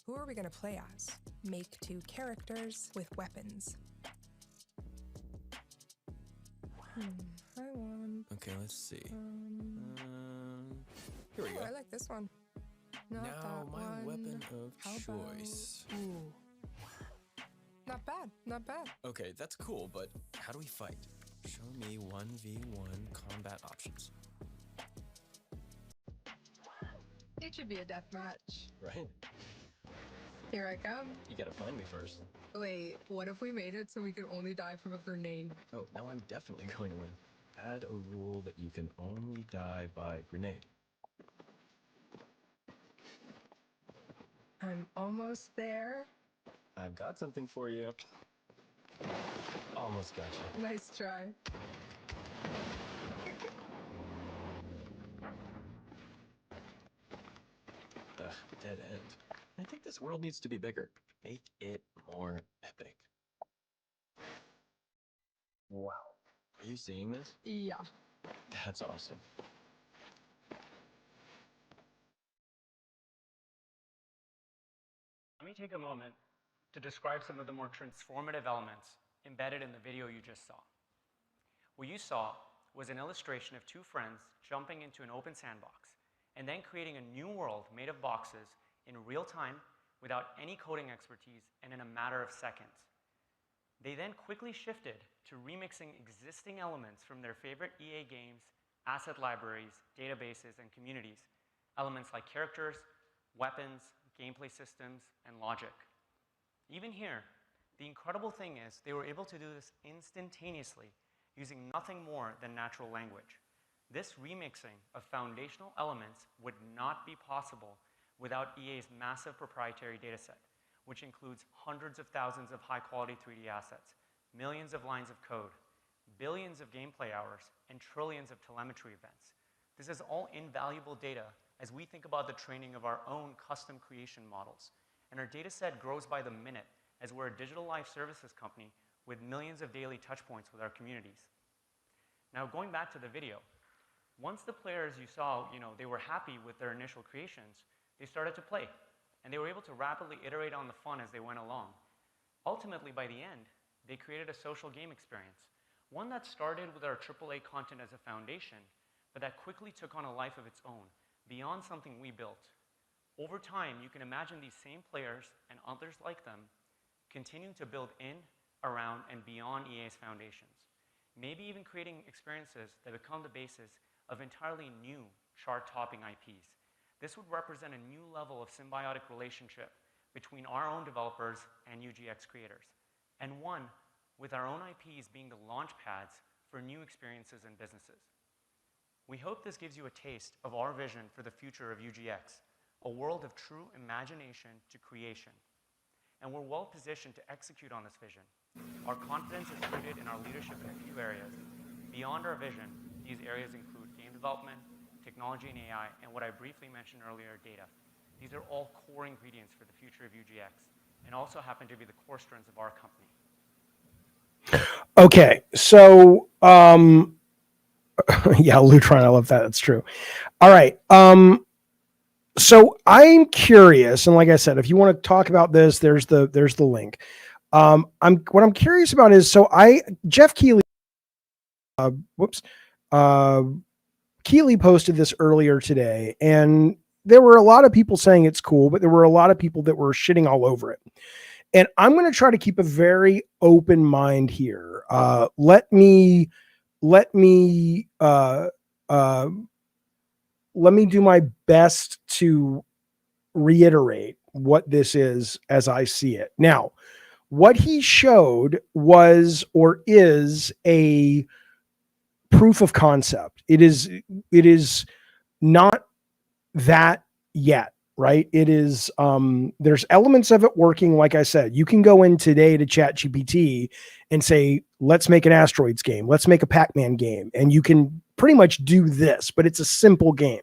Who are we going to play as? Make 2 characters with weapons. I want...
Okay, let's see. Here we go.
I like this one. Not
Now
that
my
one.
weapon of
How about-
choice.
Ooh. Not bad, not bad.
Okay, that's cool, but how do we fight? Show me 1v1 combat options.
It should be a death match.
Right?
Here I come.
You gotta find me first.
Wait, what if we made it so we could only die from a grenade?
Oh, now I'm definitely going to win. Add a rule that you can only die by grenade.
I'm almost there.
I've got something for you. Almost got you.
Nice try.
Dead end. I think this world needs to be bigger. Make it more epic. Wow. Are you seeing this?
Yeah.
That's awesome.
Let me take a moment to describe some of the more transformative elements embedded in the video you just saw. What you saw was an illustration of 2 friends jumping into an open sandbox and then creating a new world made of boxes in real time without any coding expertise and in a matter of seconds. They then quickly shifted to remixing existing elements from their favorite EA games, asset libraries, databases, and communities, elements like characters, weapons, gameplay systems, and logic. Even here, the incredible thing is they were able to do this instantaneously using nothing more than natural language. This remixing of foundational elements would not be possible without EA's massive proprietary dataset, which includes hundreds of thousands of high-quality 3D assets, millions of lines of code, billions of gameplay hours, and trillions of telemetry events. This is all invaluable data as we think about the training of our own custom creation models. And our dataset grows by the minute as we're a digital life services company with millions of daily touchpoints with our communities. Now, going back to the video, once the players you saw, they were happy with their initial creations, they started to play, and they were able to rapidly iterate on the fun as they went along. Ultimately, by the end, they created a social game experience, one that started with our AAA content as a foundation, but that quickly took on a life of its own, beyond something we built. Over time, you can imagine these same players and others like them continuing to build in, around, and beyond EA's foundations, maybe even creating experiences that become the basis of entirely new chart-topping IPs. This would represent a new level of symbiotic relationship between our own developers and UGX creators, and one with our own IPs being the launch pads for new experiences and businesses. We hope this gives you a taste of our vision for the future of UGX, a world of true imagination to creation. And we're well positioned to execute on this vision. Our confidence is rooted in our leadership in a few areas. Beyond our vision, these areas include game development, technology and AI, and what I briefly mentioned earlier, data. These are all core ingredients for the future of UGX, and also happen to be the core strengths of our company.
Okay, so yeah, Lutron, I love that. That's true. All right. So I'm curious, and like I said, if you want to talk about this, there's the link. What I'm curious about is, so Jeff Keighley, Keighley posted this earlier today, and there were a lot of people saying it's cool, but there were a lot of people that were shitting all over it. And I'm going to try to keep a very open mind here. Let me do my best to reiterate what this is as I see it. Now, what he showed was, or is, a proof of concept. It is not that yet, right? It is, there's elements of it working. Like I said, you can go in today to ChatGPT and say, let's make an Asteroids game. Let's make a Pac-Man game. And you can pretty much do this, but it's a simple game.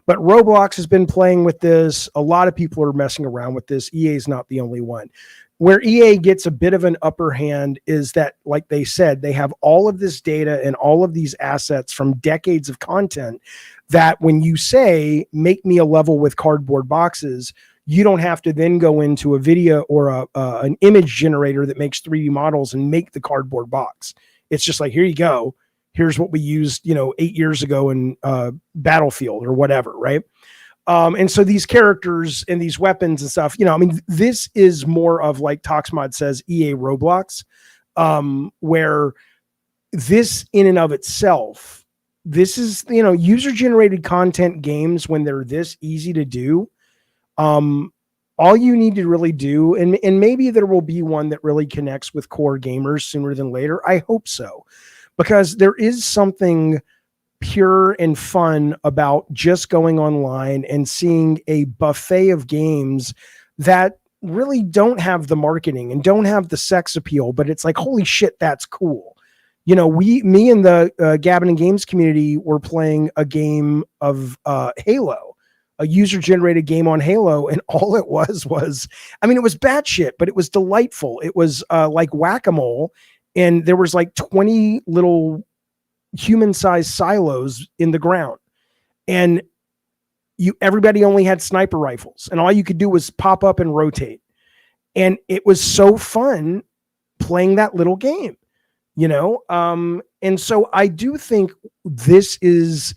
But Roblox has been playing with this. A lot of people are messing around with this. EA is not the only one. Where EA gets a bit of an upper hand is that, like they said, they have all of this data and all of these assets from decades of content that when you say, make me a level with cardboard boxes, you don't have to then go into a video or an image generator that makes 3D models and make the cardboard box. It's just like, here you go. Here's what we used, 8 years ago in Battlefield or whatever, right? And so these characters and these weapons and stuff, this is more of, like Toxmod says, EA Roblox, where this in and of itself, this is, user-generated content games when they're this easy to do. All you need to really do, and maybe there will be one that really connects with core gamers sooner than later. I hope so, because there is something pure and fun about just going online and seeing a buffet of games that really don't have the marketing and don't have the sex appeal, but it's like, holy shit, that's cool. Me and the Gavin and Games community were playing a game of Halo, a user-generated game on Halo, and all it was, it was batshit, but it was delightful. It was like whack-a-mole, and there was like 20 little human-sized silos in the ground, and everybody only had sniper rifles, and all you could do was pop up and rotate, and it was so fun playing that little game, and so I do think this is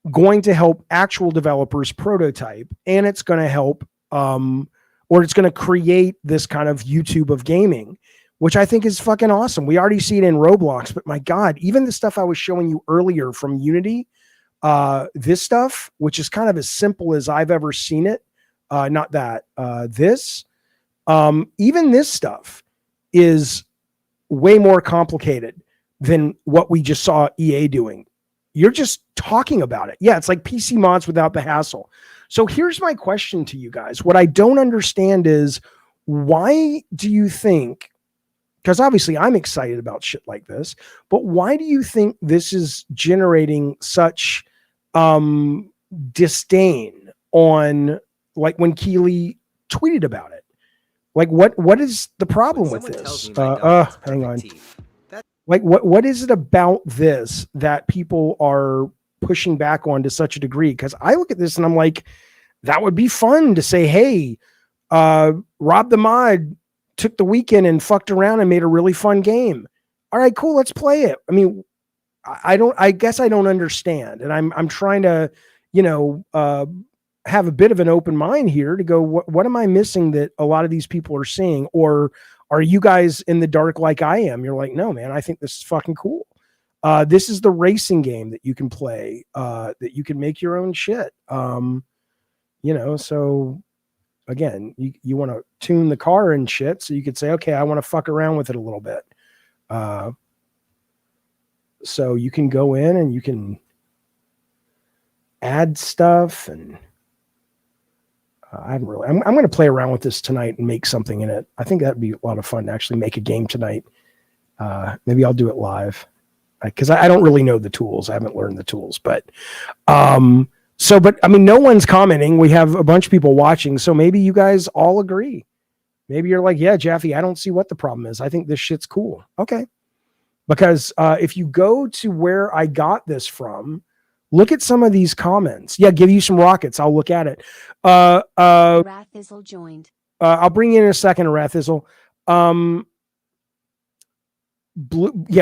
going to help actual developers prototype, and it's going to help or it's going to create this kind of YouTube of gaming, which I think is fucking awesome. We already see it in Roblox, but my God, even the stuff I was showing you earlier from Unity, this stuff, which is kind of as simple as I've ever seen it, even this stuff is way more complicated than what we just saw EA doing. You're just talking about it. Yeah, it's like PC mods without the hassle. So here's my question to you guys. What I don't understand is, why do you think, because obviously I'm excited about shit like this, but why do you think this is generating such disdain on, like, when Keighley tweeted about it? Like, what is the problem with this? Hang on. Like, what is it about this that people are pushing back on to such a degree? Because I look at this and I'm like, that would be fun to say, hey, Rob the Mod took the weekend and fucked around and made a really fun game. All right, cool, let's play it. I mean, I guess I don't understand. And I'm trying to, have a bit of an open mind here to go, what am I missing that a lot of these people are seeing? Or are you guys in the dark like I am? You're like, no, man, I think this is fucking cool. This is the racing game that you can play, that you can make your own shit. So again, you want to tune the car and shit. So you could say, okay, I want to fuck around with it a little bit. So you can go in and you can add stuff, and I'm going to play around with this tonight and make something in it. I think that'd be a lot of fun to actually make a game tonight. Maybe I'll do it live, because I don't really know the tools. I haven't learned the tools, but no one's commenting. We have a bunch of people watching, so maybe you guys all agree. Maybe you're like, yeah, Jaffe, I don't see what the problem is. I think this shit's cool. Okay. Because if you go to where I got this from, look at some of these comments. Yeah, give you some rockets. I'll look at it.
Rathizzle joined.
I'll bring you in a second, Rathizzle.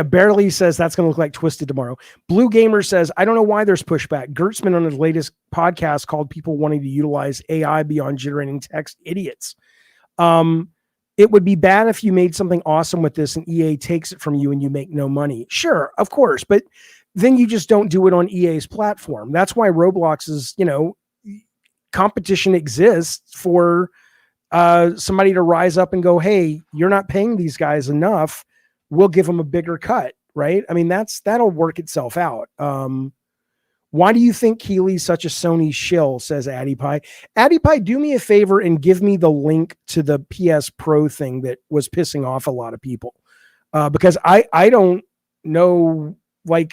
Barely says that's going to look like Twisted tomorrow. Blue Gamer says, I don't know why there's pushback. Gertzman on his latest podcast called people wanting to utilize AI beyond generating text idiots. It would be bad if you made something awesome with this and EA takes it from you and you make no money. Sure, of course, but then you just don't do it on EA's platform. That's why Roblox is, competition exists for somebody to rise up and go, hey, you're not paying these guys enough. We'll give them a bigger cut, right? I mean, that'll work itself out. Why do you think Keely's such a Sony shill, says Addy Pie. Addy Pie, do me a favor and give me the link to the PS Pro thing that was pissing off a lot of people. Because I don't know, I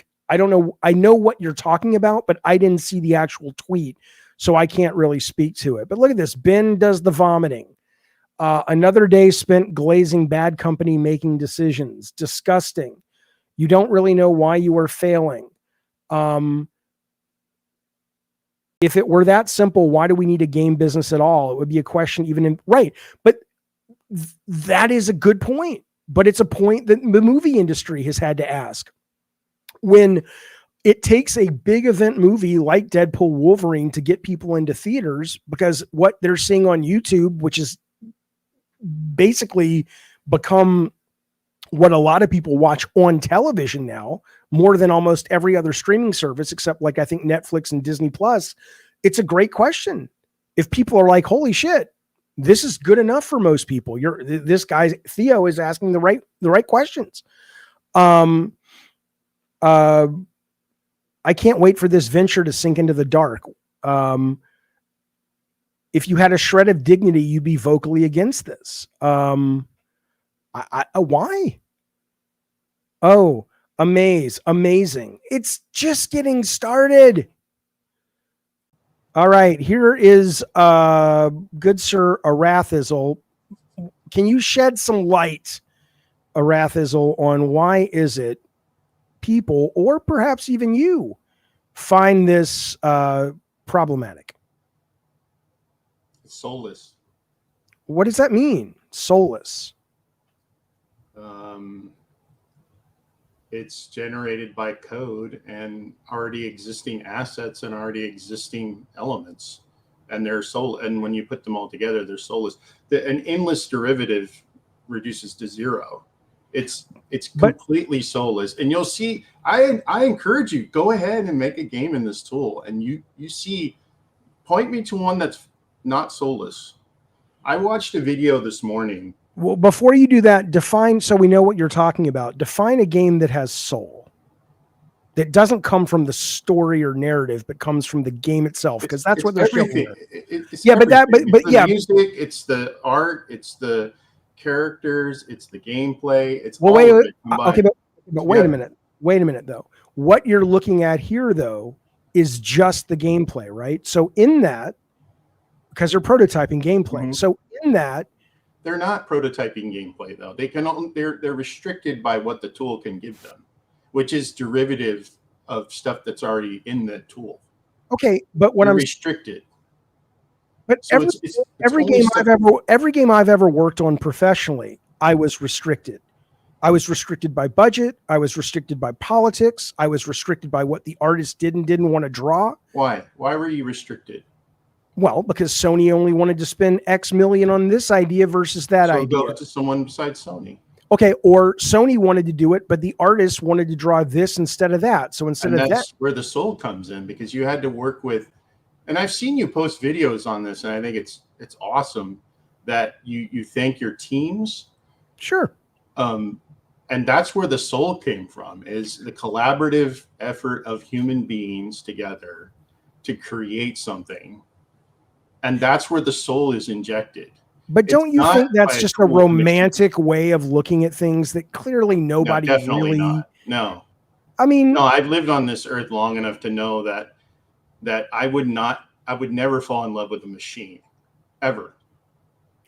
know what you're talking about, but I didn't see the actual tweet, so I can't really speak to it. But look at this. Ben does the vomiting. Another day spent glazing bad company making decisions. Disgusting. You don't really know why you are failing. If it were that simple, why do we need a game business at all? It would be a question right. But that is a good point. But it's a point that the movie industry has had to ask. When it takes a big event movie like Deadpool Wolverine to get people into theaters, because what they're seeing on YouTube, which is basically become what a lot of people watch on television now, more than almost every other streaming service, except like I think Netflix and Disney Plus. It's a great question. If people are like, holy shit, this is good enough for most people. This guy Theo is asking the right questions. I can't wait for this venture to sink into the dark. If you had a shred of dignity, you'd be vocally against this. Why? Oh, amazing. It's just getting started. All right, here is good sir Arathizzle. Can you shed some light, Arathizzle, on why is it people, or perhaps even you, find this problematic?
Soulless.
What does that mean? Soulless.
It's generated by code and already existing assets and already existing elements, and they're and when you put them all together, they're soulless. An endless derivative reduces to zero. It's completely soulless, and you'll see. I encourage you, go ahead and make a game in this tool, and you see. Point me to one that's not soulless. I watched a video this morning.
Well, before you do that, define, so we know what you're talking about. Define a game that has soul, that doesn't come from the story or narrative, but comes from the game itself, because that's what they're showing.
The music, it's the art, it's the characters, it's the gameplay. It's
well, wait a minute. Wait a minute, though. What you're looking at here, though, is just the gameplay, right? So in that, because they're prototyping gameplay. Mm-hmm. So in that,
they're not prototyping gameplay, though. They're restricted by what the tool can give them, which is derivative of stuff that's already in the tool.
Okay, but what
I'm restricted.
But so every game I've ever worked on professionally, I was restricted. I was restricted by budget. I was restricted by politics. I was restricted by what the artist did and didn't want to draw.
Why? Why were you restricted?
Well, because Sony only wanted to spend X million on this idea versus that
So
idea.
go to someone besides Sony.
Okay, or Sony wanted to do it, but the artist wanted to draw this instead of that. So instead
And
of
that's
that,
where the soul comes in, because you had to work with, and I've seen you post videos on this, and I think it's awesome that you thank your teams.
sure.
And that's where the soul came from, is the collaborative effort of human beings together to create something. And that's where the soul is injected.
But don't you
not
think that's
by
just a
cool
romantic way of looking at things that clearly nobody
No, definitely
really?
not. No.
I mean,
No, I've lived on this earth long enough to know that I would never fall in love with a machine, ever.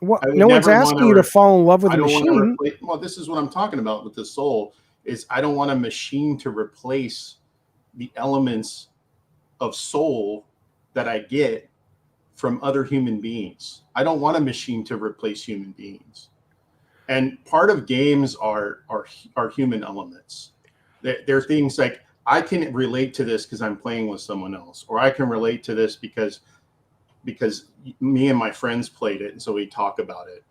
what,
I would
no one's
never
asking
wanna
you to
re-
fall in love with
I
a
don't want to
machine.
replace. Well, this is what I'm talking about with the soul. Is I don't want a machine to replace the elements of soul that I get from other human beings. I don't want a machine to replace human beings. And part of games are human elements. They're things like, I can relate to this because I'm playing with someone else, or I can relate to this because me and my friends played it, and so we talk about it.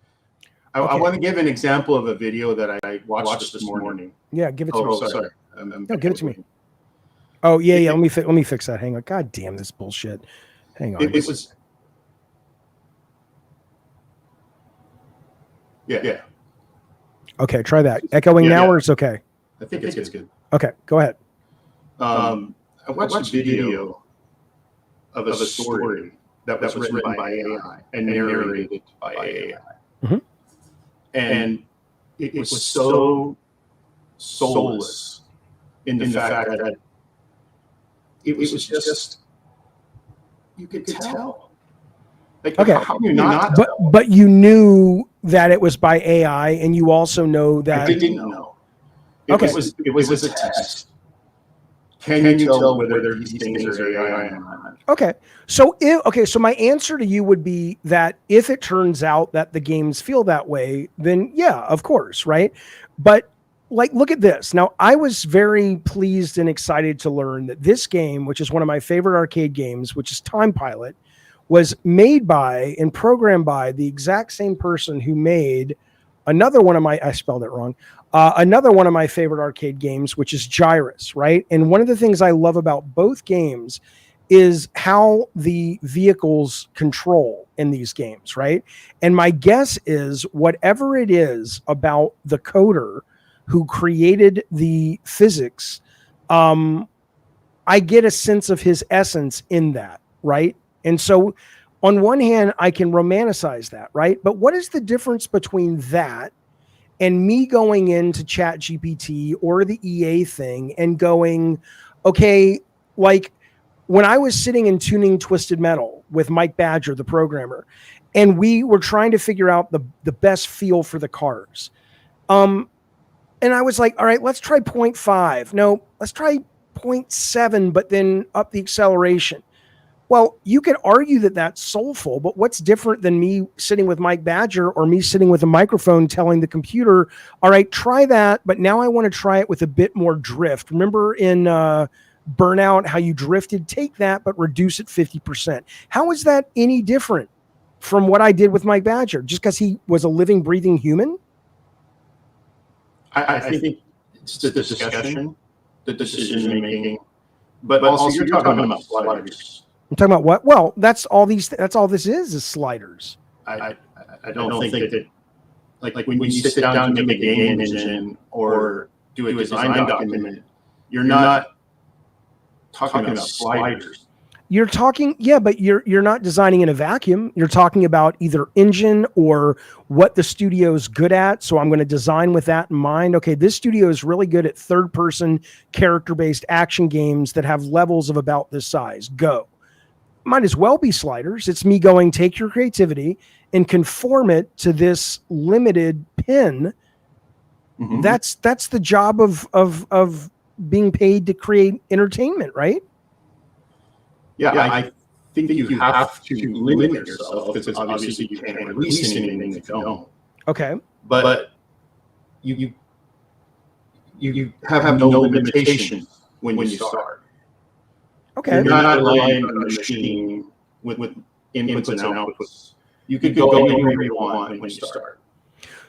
I
Okay.
want to give an example of a video that I watched this morning.
Yeah, give it to me.
Oh, sorry.
No, give it to me. Oh yeah. Let me fix that. Hang on. God damn this bullshit. Hang on.
It was. Yeah.
Okay, try that. Echoing now, or it's okay.
I think it's good.
Okay, go ahead.
I watched a video of a story that was written by AI and narrated by AI.
Mhm.
And it was so soulless in the fact that it was just, you could tell. Like,
Okay.
how can you not
But
tell?
but you knew that it was by AI, and you also know that.
I didn't know.
Okay.
It was a test. Can you tell whether these things are AI or not?
Okay. So so my answer to you would be that if it turns out that the games feel that way, then yeah, of course, right? But like, look at this. Now, I was very pleased and excited to learn that this game, which is one of my favorite arcade games, which is Time Pilot, was made by and programmed by the exact same person who made another one of my, I spelled it wrong, another one of my favorite arcade games, which is Gyrus, right? And one of the things I love about both games is how the vehicles control in these games, right? And my guess is whatever it is about the coder who created the physics, I get a sense of his essence in that, right? And so on one hand, I can romanticize that, right? But what is the difference between that and me going into Chat GPT or the EA thing and going, okay, like when I was sitting and tuning Twisted Metal with Mike Badger, the programmer, and we were trying to figure out the best feel for the cars. And I was like, all right, let's try 0.5. No, let's try 0.7, but then up the acceleration. Well, you could argue that that's soulful, but what's different than me sitting with Mike Badger or me sitting with a microphone telling the computer, all right, try that, but now I want to try it with a bit more drift. Remember in Burnout how you drifted? Take that, but reduce it 50%. How is that any different from what I did with Mike Badger? Just because he was a living, breathing human?
I think it's the discussion, the decision making, but also you're talking about sliders.
I'm talking about what? Well, that's all this is sliders.
I don't think that like when you sit down to make a game engine or do a design document, you're not talking about sliders.
You're talking, yeah, but you're not designing in a vacuum. You're talking about either engine or what the studio's good at. So I'm going to design with that in mind. Okay, this studio is really good at third-person character-based action games that have levels of about this size. Go. Might as well be sliders. It's me going, take your creativity and conform it to this limited pin. Mm-hmm. That's the job of being paid to create entertainment, right?
Yeah, I think that you have to limit yourself because obviously you can't release anything that you don't.
Okay.
But you you have no limitations when you start.
Okay.
You're not relying on the machine with inputs and outputs. You could go anywhere you want when you start.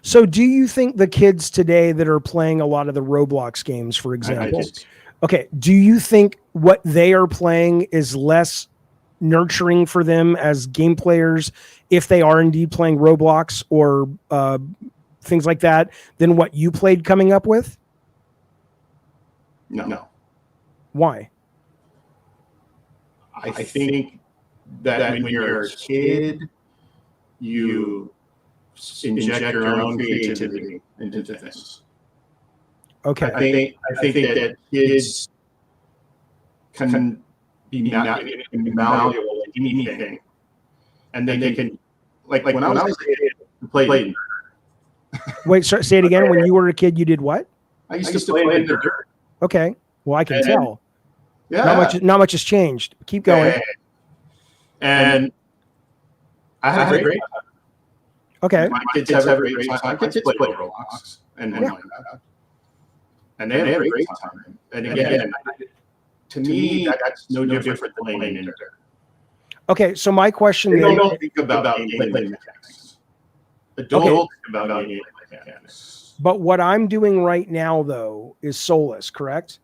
So do you think the kids today that are playing a lot of the Roblox games, for example, okay, do you think what they are playing is less nurturing for them as game players if they are indeed playing Roblox or things like that than what you played coming up with?
No.
Why?
I think that when you're a kid, you inject your own creativity into things.
Okay.
I think that kids can be malleable to anything, and they can like when I was a kid, I played.
Wait, say it again. When you were a kid, you did what?
I used to play in the dirt.
Okay. Well, I can tell.
Yeah.
Not much has changed. Keep going.
And I had a great time.
Okay.
My kids have a great time. My kids play Roblox and they have a great time. And again, to me, that's no different than playing in the dirt.
Okay, so my question
They
then,
don't think about game mechanics. Adults think about game mechanics.
but what I'm doing right now though is soulless, correct?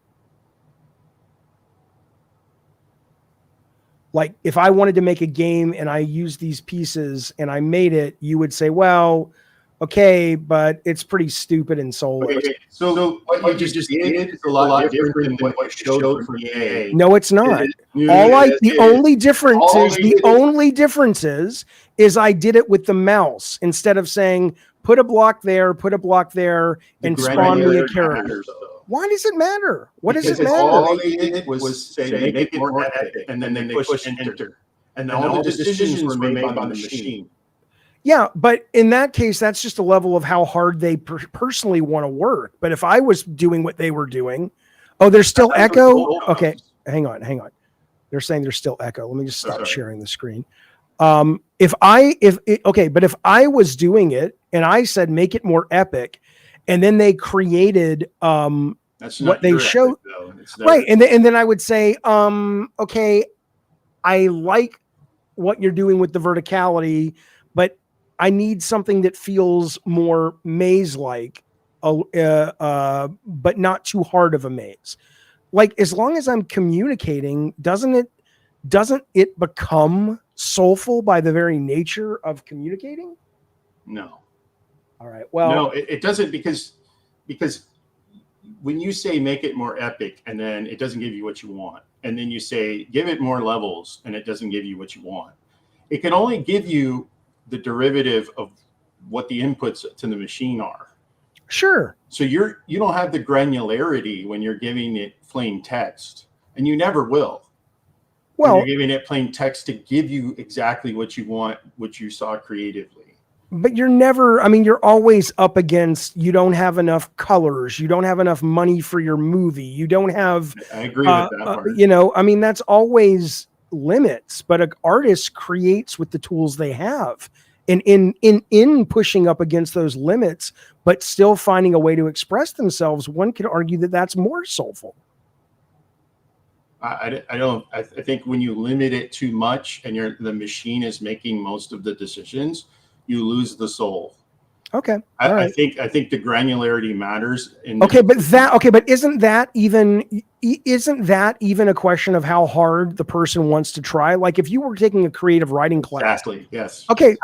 Like if I wanted to make a game and I used these pieces and I made it, you would say, well, okay, but it's pretty stupid and soulless.
Okay, so what you just did is a lot different than what you showed from EA.
No, it's not. The only difference is I did it with the mouse instead of saying put a block there, and spawn me a character. Why does it matter? What does it matter?
All they did was say make it more epic, and then they push enter, and all the decisions were made by the machine.
Yeah, but in that case, that's just a level of how hard they personally want to work. But if I was doing what they were doing, there's still echo. Okay, hang on. They're saying there's still echo. Let me just stop sharing the screen. But if I was doing it and I said make it more epic, and then they created what they showed, right? And then I would say, okay, I like what you're doing with the verticality, but I need something that feels more maze-like, but not too hard of a maze. Like as long as I'm communicating, doesn't it become soulful by the very nature of communicating?
No.
All right. Well,
no, it doesn't because when you say make it more epic and then it doesn't give you what you want, and then you say give it more levels and it doesn't give you what you want, it can only give you the derivative of what the inputs to the machine are.
Sure.
So you don't have the granularity when you're giving it plain text, and you never will.
Well,
when you're giving it plain text to give you exactly what you want, what you saw creatively.
But you're always up against, you don't have enough colors. You don't have enough money for your movie. You don't have,
I agree with that part.
That's always limits, but an artist creates with the tools they have. And in pushing up against those limits, but still finding a way to express themselves, one could argue that that's more soulful.
I think when you limit it too much and the machine is making most of the decisions, you lose the soul.
Okay.
I think the granularity matters.
But isn't that even a question of how hard the person wants to try? Like if you were taking a creative writing class.
Exactly. Yes.
Okay.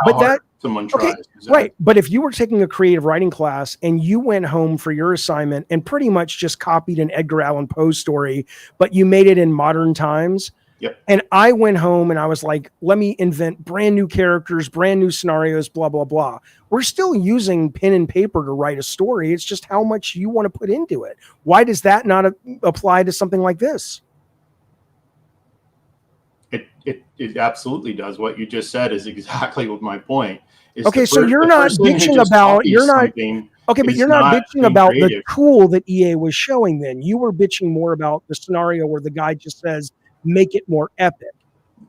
Someone tries.
Okay, right. But if you were taking a creative writing class and you went home for your assignment and pretty much just copied an Edgar Allan Poe story, but you made it in modern times.
Yep.
And I went home and I was like, let me invent brand new characters, brand new scenarios, blah, blah, blah. We're still using pen and paper to write a story. It's just how much you want to put into it. Why does that not apply to something like this?
It absolutely does. What you just said is exactly what my point is.
Okay, so you're not bitching about the tool that EA was showing then. You were bitching more about the scenario where the guy just says, make it more epic.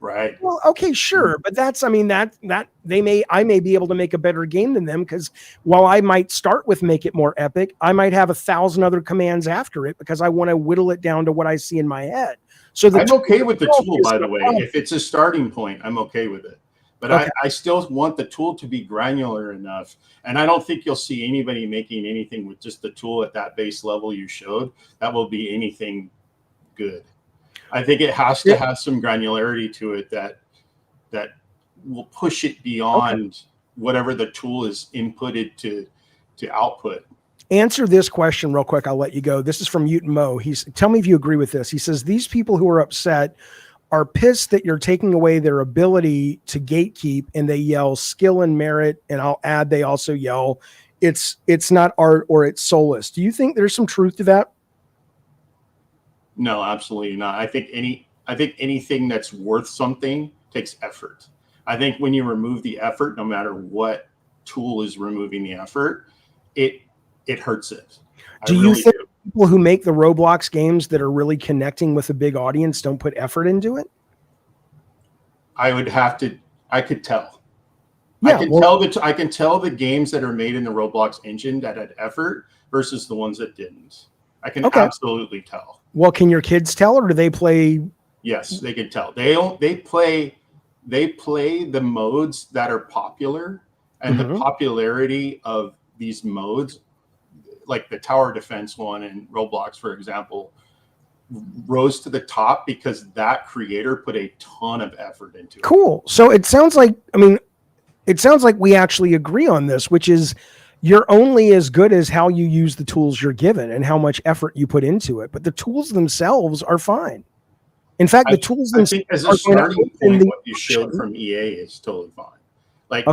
Right.
Well, okay, sure, but that's, I mean, that I may be able to make a better game than them, because while I might start with make it more epic, I might have 1,000 other commands after it because I want to whittle it down to what I see in my head. So
I'm okay with the tool, by the way.
problem.
If it's a starting point, I'm okay with it. But
Okay.
I still want the tool to be granular enough. And I don't think you'll see anybody making anything with just the tool at that base level you showed that will be anything good. I think it has to have some granularity to it that will push it beyond whatever the tool is inputted to output.
Answer this question real quick. I'll let you go. This is from Mutant Mo. Tell me if you agree with this. He says, these people who are upset are pissed that you're taking away their ability to gatekeep, and they yell skill and merit. And I'll add, they also yell, it's not art or it's soulless. Do you think there's some truth to that?
No, absolutely not. I think anything that's worth something takes effort. I think when you remove the effort, no matter what tool is removing the effort, it hurts it.
Do you think people who make the Roblox games that are really connecting with a big audience don't put effort into it?
I could tell.
Yeah,
I can tell the games that are made in the Roblox engine that had effort versus the ones that didn't. I can absolutely tell.
Well, can your kids tell, or do they play?
Yes, they can tell. They play the modes that are popular, and the popularity of these modes, like the tower defense one in Roblox, for example, rose to the top because that creator put a ton of effort into it.
Cool. So it sounds like, we actually agree on this, which is you're only as good as how you use the tools you're given and how much effort you put into it. But the tools themselves are fine. In fact, the tools
themselves, I think as a starting point, what you showed from EA is totally fine. Like,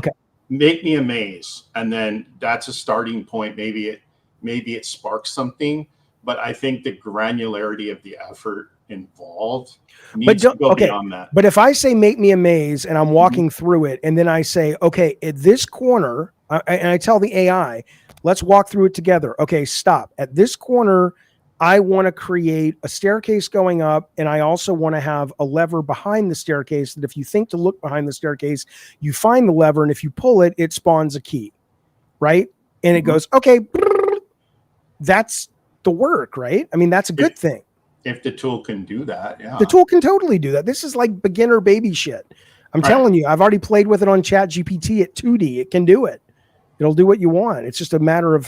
make me a maze, and then that's a starting point. Maybe it sparks something, but I think the granularity of the effort involved needs to go beyond that.
But if I say make me a maze and I'm walking through it, and then I say, okay, at this corner, and I tell the AI, let's walk through it together. Okay, stop. At this corner, I want to create a staircase going up, and I also want to have a lever behind the staircase that if you think to look behind the staircase, you find the lever, and if you pull it, it spawns a key, right? And it goes, okay, that's the work, right? I mean, that's a good thing.
If the tool can do that, yeah.
The tool can totally do that. This is like beginner baby shit. I'm telling you, I've already played with it on ChatGPT at 2D. It can do it. It'll do what you want. It's just a matter of,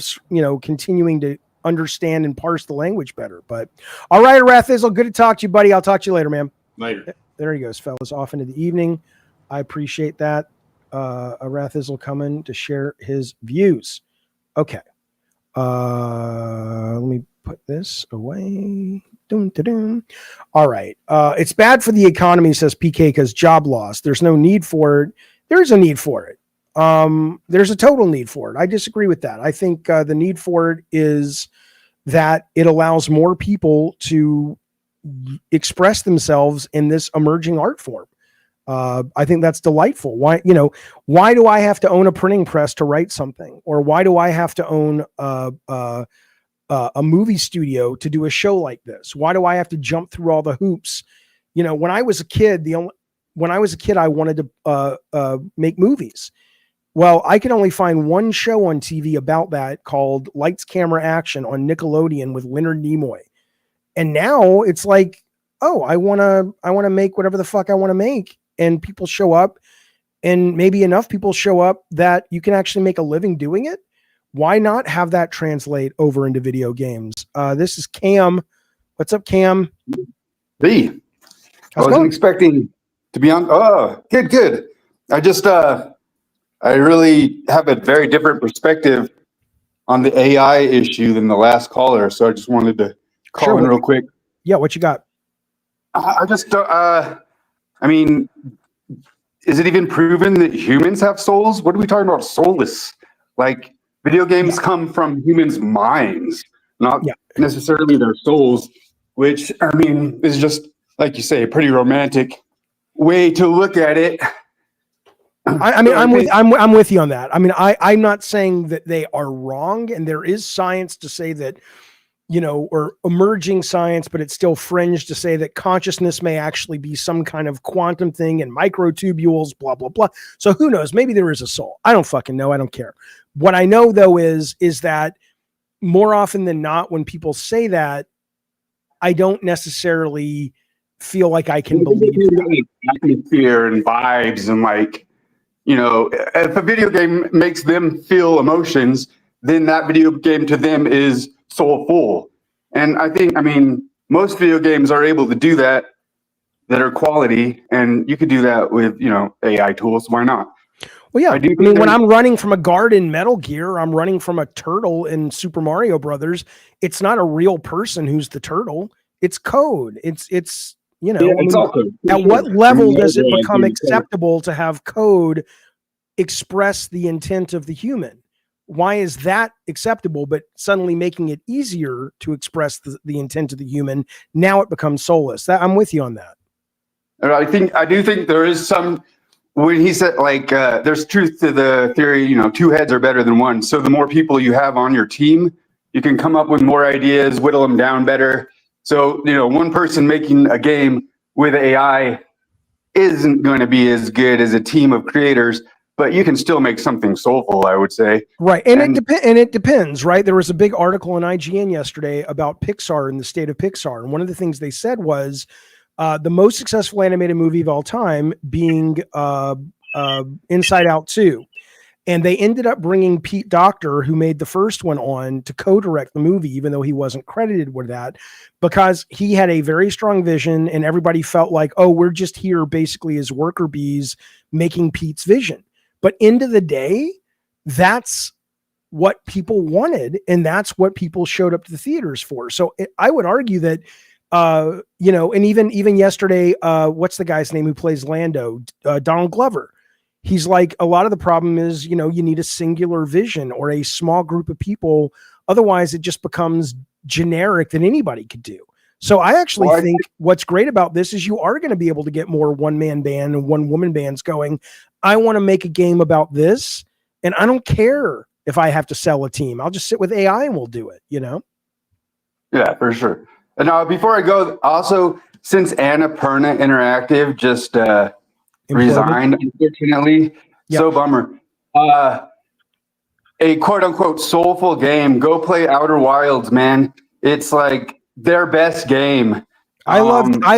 continuing to understand and parse the language better. But all right, Arathizzle, good to talk to you, buddy. I'll talk to you later, man.
Later.
There he goes, fellas, off into the evening. I appreciate that. Arathizzle coming to share his views. Okay. Let me put this away. Dun, dun, dun. All right. It's bad for the economy, says PK, because job loss. There's no need for it. There's a need for it. There's a total need for it. I disagree with that. I think the need for it is that it allows more people to express themselves in this emerging art form. I think that's delightful. Why do I have to own a printing press to write something? Or why do I have to own a movie studio to do a show like this? Why do I have to jump through all the hoops? When I was a kid, I wanted to make movies. Well, I could only find one show on TV about that called Lights, Camera, Action on Nickelodeon with Leonard Nimoy. And now it's like, oh, I want to make whatever the fuck I want to make. And people show up, and maybe enough people show up that you can actually make a living doing it. Why not have that translate over into video games? This is Cam. What's up, Cam?
I wasn't expecting to be on. Oh, good. I really have a very different perspective on the AI issue than the last caller. So I just wanted to call in real quick.
Yeah. What you got?
Is it even proven that humans have souls? What are we talking about? Soulless? Like, video games come from humans' minds, not necessarily their souls, which, is just, like you say, a pretty romantic way to look at it.
I'm with you on that. I'm not saying that they are wrong, and there is science to say that or emerging science, but it's still fringe to say that consciousness may actually be some kind of quantum thing and microtubules, blah, blah, blah. So who knows? Maybe there is a soul. I don't fucking know. I don't care. What I know though is that more often than not, when people say that, I don't necessarily feel like I can believe that.
Atmosphere and vibes and like, if a video game makes them feel emotions, then that video game to them is soulful. And I mean, most video games are able to do that are quality, and you could do that with, AI tools. Why not?
Well, yeah. I mean, when I'm running from a guard in Metal Gear, I'm running from a turtle in Super Mario Brothers. It's not a real person who's the turtle. It's code. It's at what level does it become acceptable to have code express the intent of the human? Why is that acceptable, but suddenly making it easier to express the intent of the human, now it becomes soulless? I'm with you on that.
I do think there is some, when he said there's truth to the theory, 2 heads are better than 1. So the more people you have on your team, you can come up with more ideas, whittle them down better. So, one person making a game with AI isn't going to be as good as a team of creators, but you can still make something soulful, I would say.
Right. And it depends, right? There was a big article in IGN yesterday about Pixar and the state of Pixar. And one of the things they said was the most successful animated movie of all time being Inside Out 2. And they ended up bringing Pete Docter, who made the first one, on to co-direct the movie, even though he wasn't credited with that, because he had a very strong vision and everybody felt like, oh, we're just here basically as worker bees making Pete's vision. But end of the day, that's what people wanted. And that's what people showed up to the theaters for. So I would argue that, and even yesterday, what's the guy's name who plays Lando? Donald Glover. He's like, a lot of the problem is, you need a singular vision or a small group of people. Otherwise, it just becomes generic that anybody could do. So I actually think what's great about this is you are going to be able to get more one-man band and one-woman bands going. I want to make a game about this, and I don't care if I have to sell a team. I'll just sit with AI and we'll do it,
Yeah, for sure. And before I go, also, since Annapurna Interactive just resigned, unfortunately. Yep. So bummer. A quote unquote soulful game. Go play Outer Wilds, man. It's like their best game.
I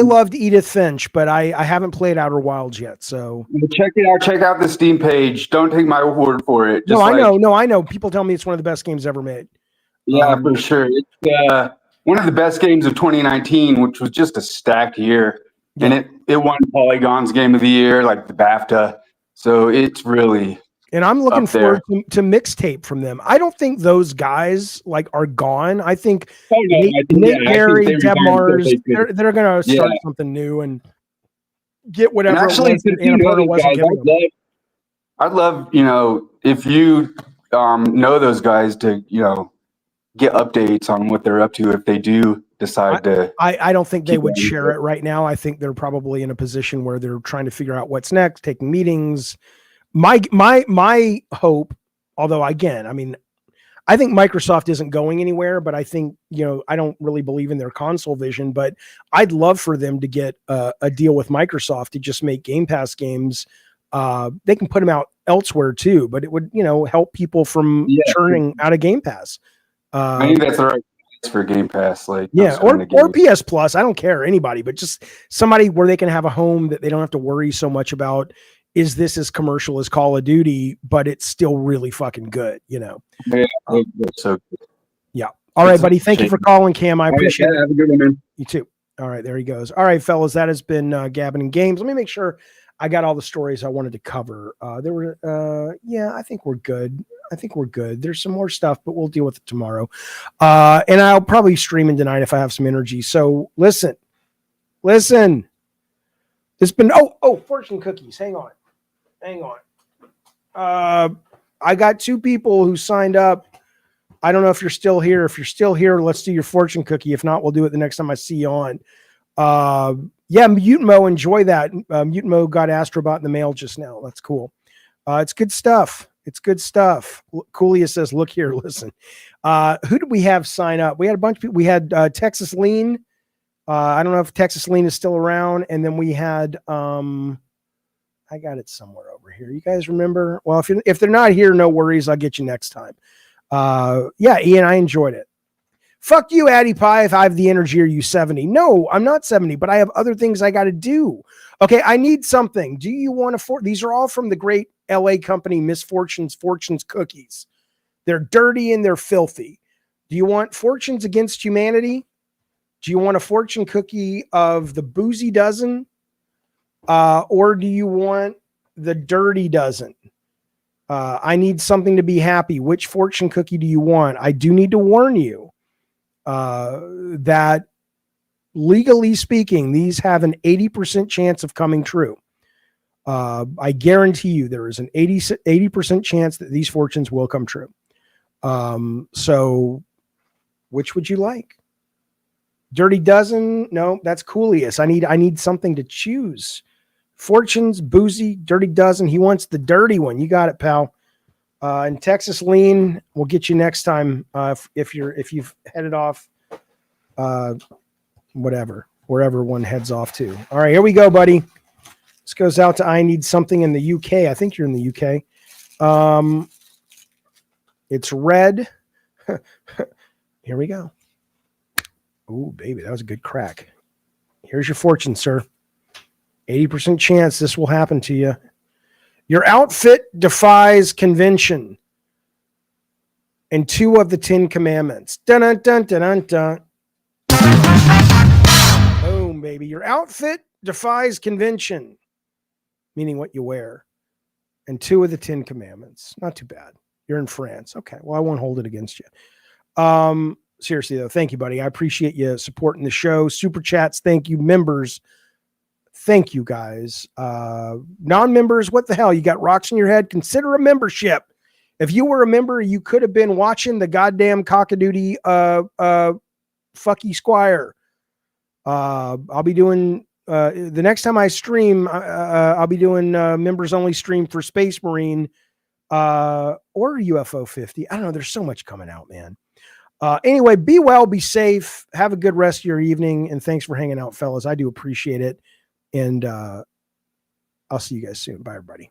loved Edith Finch, but I haven't played Outer Wilds yet. So
check it out. Check out the Steam page. Don't take my word for it.
Just I know. People tell me it's one of the best games ever made.
Yeah, for sure. It's one of the best games of 2019, which was just a stacked year. Yeah. And it won Polygon's Game of the Year, like the BAFTA. So it's really.
And I'm looking forward to mixtape from them. I don't think those guys are gone. I think Nick Gary, Deb Mars, they're going to start something new and get whatever. And
actually, I'd love, if you know those guys to, get updates on what they're up to if they do decide to.
I don't think they would share it right now. I think they're probably in a position where they're trying to figure out what's next, taking meetings. My hope, although again, I mean, I think Microsoft isn't going anywhere, but I think, I don't really believe in their console vision, but I'd love for them to get a deal with Microsoft to just make Game Pass games. They can put them out elsewhere too, but it would, help people from churning out of Game Pass.
I think that's the right place for Game Pass. Or
PS Plus. I don't care, anybody, but just somebody where they can have a home that they don't have to worry so much about. Is this as commercial as Call of Duty, but it's still really fucking good,
Yeah, so good.
Yeah. All right, buddy. Thank you for calling, Cam. I appreciate it.
Have a good one, man.
You too. All right, there he goes. All right, fellas, that has been Gabbing and Games. Let me make sure I got all the stories I wanted to cover. I think we're good. There's some more stuff, but we'll deal with it tomorrow. And I'll probably stream in tonight if I have some energy. So listen. It's been, fortune cookies. Hang on. I got 2 people who signed up. I don't know if you're still here. If you're still here, let's do your fortune cookie. If not, we'll do it the next time I see you on. Mutimo, enjoy that. Mutimo got Astrobot in the mail just now. That's cool. It's good stuff. It's good stuff. Coolio says, look here, listen. Who did we have sign up? We had a bunch of people. We had Texas Lean. I don't know if Texas Lean is still around. And then we had, I got it somewhere over here. You guys remember? Well, if they're not here, no worries. I'll get you next time. Yeah, Ian, I enjoyed it. Fuck you, Addy Pie, if I have the energy. Are you 70? No, I'm not 70, but I have other things I got to do. Okay, I need something. Do you want to? These are all from the great LA company Misfortunes Fortunes Cookies. They're dirty and they're filthy. Do you want Fortunes Against Humanity? Do you want a fortune cookie of the boozy dozen? Or do you want the dirty dozen? I need something to be happy. Which fortune cookie do you want? I do need to warn you that legally speaking, these have an 80% chance of coming true. I guarantee you there is an 80% chance that these fortunes will come true. So which would you like? Dirty dozen? No, that's Coolius. I need something to choose. Fortunes, boozy, dirty dozen. He wants the dirty one. You got it, pal. And Texas Lean, we'll get you next time. If you've headed off, whatever, wherever one heads off to. All right, here we go, buddy. This goes out to I Need Something in the UK. I think you're in the UK. It's red. Here we go. Oh, baby, that was a good crack. Here's your fortune, sir. 80% chance this will happen to you. Your outfit defies convention. And 2 of the 10 commandments. Dun dun dun dun dun. Boom, baby. Your outfit defies convention, meaning what you wear. And 2 of the 10 commandments. Not too bad. You're in France. Okay. Well, I won't hold it against you. Seriously, though, thank you, buddy. I appreciate you supporting the show. Super chats, thank you. Members, thank you, guys. Non-members, what the hell? You got rocks in your head? Consider a membership. If you were a member, you could have been watching the goddamn cockadoodie Plucky Squire. I'll be doing the next time I stream. I'll be doing members only stream for Space Marine or UFO 50. I don't know. There's so much coming out, man. Anyway, be well, be safe. Have a good rest of your evening, and thanks for hanging out, fellas. I do appreciate it. And I'll see you guys soon. Bye, everybody.